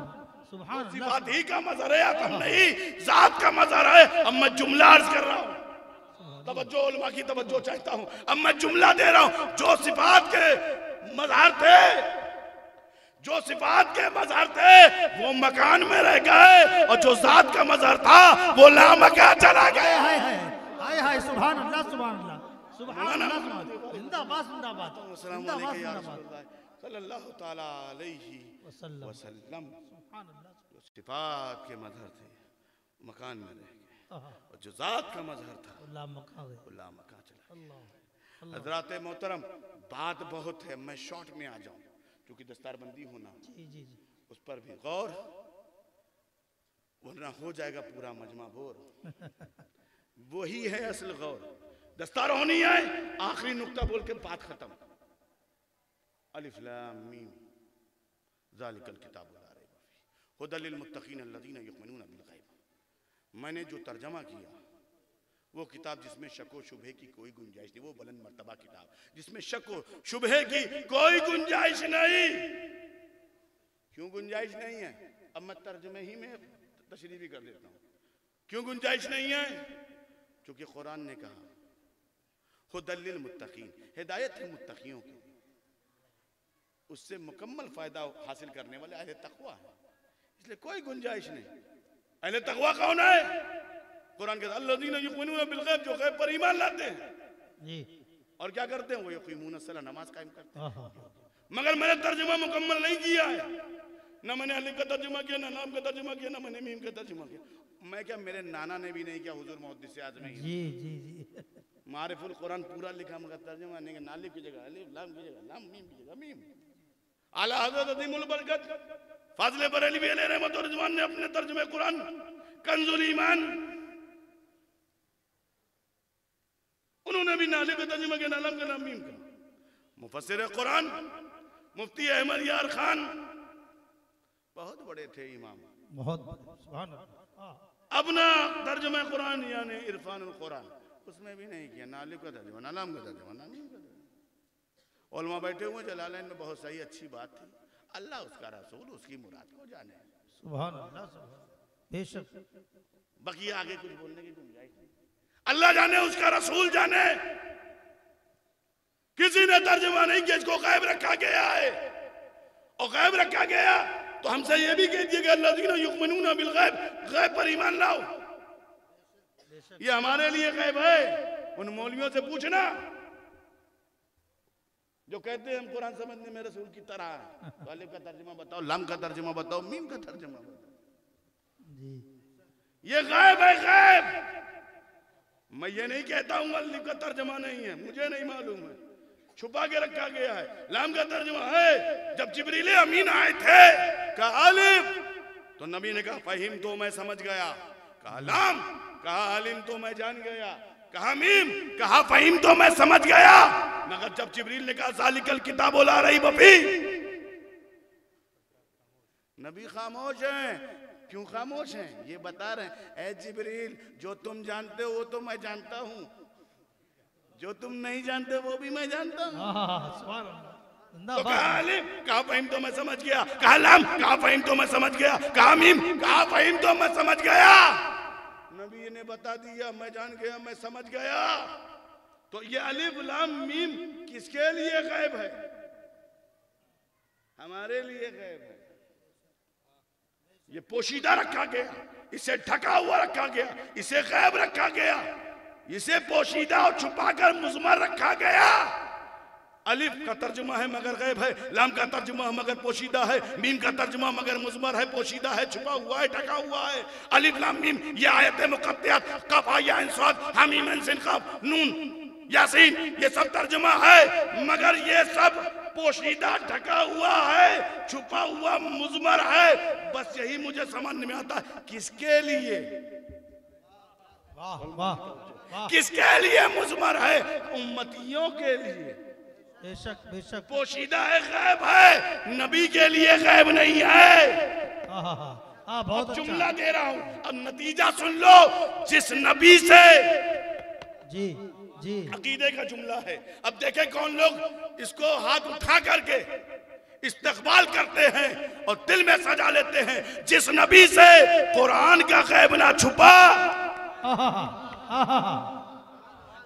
सुभान अल्लाह। सिफात ही का मज़हर है, अतम नहीं, जात का मज़हर है। अब मैं जुमला अर्ज कर रहा हूँ, तवज्जो उलमा की तवज्जो चाहता हूँ। अब मैं जुमला दे रहा हूँ, जो सिफात के मज़हर थे, जो सिफात के मजहर थे वो मकान में रह गए और जो जात का मजहर था वो लामका चला गया। हाय हाय हाय हाय सुभान अल्लाह सुभान अल्लाह सुभान अल्लाह जिंदाबाद जिंदाबाद जिंदाबाद जिंदाबाद सल्लल्लाहु ताला अलैहि वसल्लम। सुभान अल्लाह जो सिफात के मजहर थे मकान में रह गए और जो जात का मजहर था लामका वो लामका चला गया। अल्लाह हजरात मोहतरम बात बहुत है, मैं शॉर्ट में आ जाऊं क्योंकि दस्तारबंदी होना जी जी जी उस पर भी गौर, वरना हो जाएगा पूरा मजमा बोर। वही है असल गौर। दस्तार होनी है, आखिरी नुक्ता बोल के बात खत्म। अलिफ लाम मीम ज़ालिकल किताबु ला रैब फीह हुदल लिल मुत्तकीन अल्लज़ीना युमिनूना बिल गैब। मैंने जो तर्जमा किया वो किताब जिसमें शको शुबहे की कोई गुंजाइश नहीं, वो बुलंद मर्तबा किताब जिसमें शको शुबहे की कोई गुंजाइश नहीं। क्यों गुंजाइश नहीं है? अब मैं तर्जमे ही में तशरीह भी कर देता हूँ। क्यों गुंजाइश नहीं है? क्योंकि कुरान ने कहा हुदल लिल मुत्तकीन, हिदायत है मुत्तकियों की, उससे मुकम्मल फायदा हासिल करने वाले अहले तकवा है, इसलिए कोई गुंजाइश नहीं। अहले तकवा कौन है? कुरान कहता है अल्लज़ीना युमिनूना बिल गैब, जो गैब पर ईमान लाते हैं जी और क्या करते हैं वो यक़ीमूना सला, नमाज कायम करते हैं। आहा मगर मैंने तर्जुमा मुकम्मल नहीं किया है, ना मैंने अलिफ का तर्जुमा किया, ना लाम का तर्जुमा किया, ना मैंने मीम का तर्जुमा किया। मैं क्या, मेरे नाना ने भी नहीं किया, हुजूर मुहद्दिस आज़मी जी जी जी मारिफुल कुरान पूरा लिखा मगर तर्जुमा नहीं, ना अलिफ की जगह अलिफ, लाम की जगह लाम, मीम की जगह मीम। आला हज़रत अज़ीमुल बरकत फाज़िल बरेलवी अलैहि रहमत व रिज़वान ने अपने तर्जुमे कुरान कंजुल ईमान, उन्होंने भी नाले का तर्जुमा किया, नालम का नाम मीम का। मुफस्सिर कुरान मुफ्ती अहमद यार खान बहुत बड़े थे इमाम, बहुत सुभान अल्लाह। अपना तर्जुमा कुरान यानी इरफानुल कुरान उसमें भी नहीं किया, नाले का तर्जुमा, नालम का तर्जुमा, ना मीम का तर्जुमा। उलमा बैठे हुए जलालैन में बहुत सही अच्छी बात थी, अल्लाह उसका रसूल उसकी मुराद को जाने। सुभान अल्लाह सुभान बेशक बाकी आगे कुछ बोलने की गुंजाइश नहीं। अल्लाह जाने उसका रसूल जाने, किसी ने तर्जुमा नहीं किया, इसको गैब रखा गया है। और गैब रखा गया तो हमसे ये भी कह दिया कि अल्लज़ीना युमिनूना बिल गैब, गैब पर ईमान लाओ। ये हमारे लिए गैब है, उन मौलवियों से पूछना जो कहते हैं हम कुरान समझने में रसूल की तरह है। तो अलिफ का तर्जुमा बताओ, लम का तर्जुमा बताओ, मीम का तर्जुमा बताओ। जी ये गैब है, गैब। मैं ये नहीं कहता हूँ अलिफ का तर्जुमा नहीं है, मुझे नहीं मालूम है, छुपा के रखा गया है। लाम का तर्जुमा है, जब जिब्रील अमीन आए थे कहा अलिफ, तो नबी ने कहा फहीम तो मैं समझ गया, कहा लाम, कहा अलिम तो मैं जान गया, कहा मीम, कहा फहीम तो मैं समझ गया। मगर जब जिब्रील ने कहा ज़ालिकल किताबु ला रैब फीह, नबी खामोश हैं। क्यों खामोश हैं? ये बता रहे हैं ऐ जिब्रील जो तुम जानते हो वो तो मैं जानता हूं, जो तुम नहीं जानते वो भी मैं जानता हूं। सुभान अल्लाह तो कहा अलिफ, कहा फहीम तो मैं समझ गया, कहा लाम, कहा फहीम तो मैं समझ गया, कहा मीम, कहा फहीम तो मैं समझ गया। नबी ने बता दिया मैं जान गया, मैं समझ गया। तो ये अलिफ लाम मीम किसके लिए गैब है? हमारे लिए गैब है। ये पोशीदा रखा गया, इसे ढका हुआ रखा गया, इसे गैब रखा गया, इसे पोशीदा और छुपाकर मुज़मर रखा गया। अलिफ का तर्जुमा है मगर गैब है, लाम का तर्जुमा मगर पोशीदा है, मीम का तर्जुमा मगर मुज़मर है, पोशीदा है, छुपा हुआ है, ढका हुआ है। अलिफ लाम मीम ये आयत मुक़त्तियात, कफ हा या इन साद हामीम इन सिन काफ नून यासीन, ये सब तर्जुमा है मगर ये सब पोशीदा ढका हुआ है, छुपा हुआ मुज़मर है। बस यही मुझे समझ में आता है किसके लिए, वाह वाह वाह किसके लिए मुज़मर है? उम्मतियों के लिए। बेशक बेशक पोशीदा है, गैब है, नबी के लिए गैब नहीं है। बहुत जुमला अच्छा दे रहा हूं, अब नतीजा सुन लो। जिस नबी से जी जी अकीदे का जुमला है। अब देखें कौन लोग इसको हाथ उठा करके इस्तकबाल करते हैं और दिल में सजा लेते हैं। जिस नबी से कुरान का गैब ना छुपा,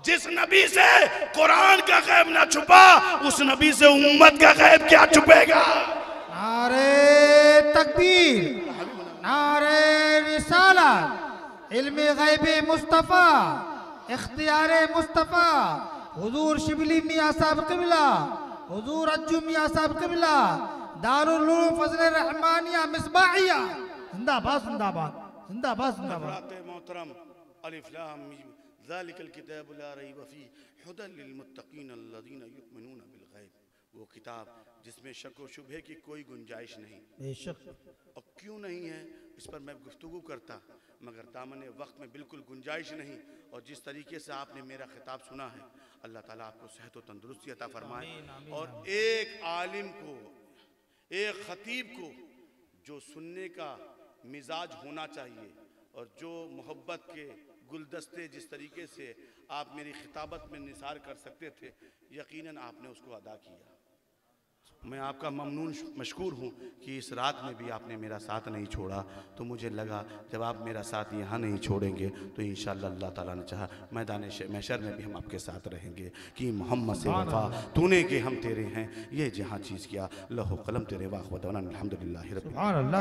जिस नबी से कुरान का गैब ना छुपा, उस नबी से उम्मत का गैब क्या छुपेगा? नारे तकबीर, नारे रिसालत, इल्मे गैबे मुस्तफ़ा, इख्तियारे मुस्तफ़ा, हुजूर शिबली मियां साहब क़िबला, हुजूर अज्जू मियां साहब क़िबला, दारुल उलूम फज़ल रहमानिया मिसबाहिया, जिंदाबाद जिंदाबाद जिंदाबाद जिंदाबाद। हज़रात मोहतरम अलिफ लाम मीम ज़ालिकल किताबु ला रैब फ़ीह हुदल लिल मुत्तक़ीन अल्लज़ीना युमिनूना बिल गैब, वो किताब जिसमें शक व शुबहे की कोई गुंजाइश नहीं। बेशक। और क्यों नहीं है इस पर मैं गुफ्तगू करता, मगर दामने वक्त में बिल्कुल गुंजाइश नहीं। और जिस तरीके से आपने मेरा खिताब सुना है, अल्लाह ताला आपको सेहत व तंदुरुस्ती अता फरमाए। और एक आलिम को, एक खतीब को जो सुनने का मिजाज होना चाहिए और जो मोहब्बत के गुलदस्ते जिस तरीके से आप मेरी खिताबत में निसार कर सकते थे, यकीनन आपने उसको अदा किया। मैं आपका ममनून मशकूर हूँ कि इस रात में भी आपने मेरा साथ नहीं छोड़ा। तो मुझे लगा जब आप मेरा साथ यहाँ नहीं छोड़ेंगे तो इंशाअल्लाह अल्लाह ताला ने चाहा मैदान महशर में भी हम आपके साथ रहेंगे। कि मोहम्मद से वफा तूने के हम तेरे हैं, ये जहाँ चीज़ किया लहो कलम तेरे वाह वदवाना अल्हम्दुलिल्लाह रब्बिल आलमीन।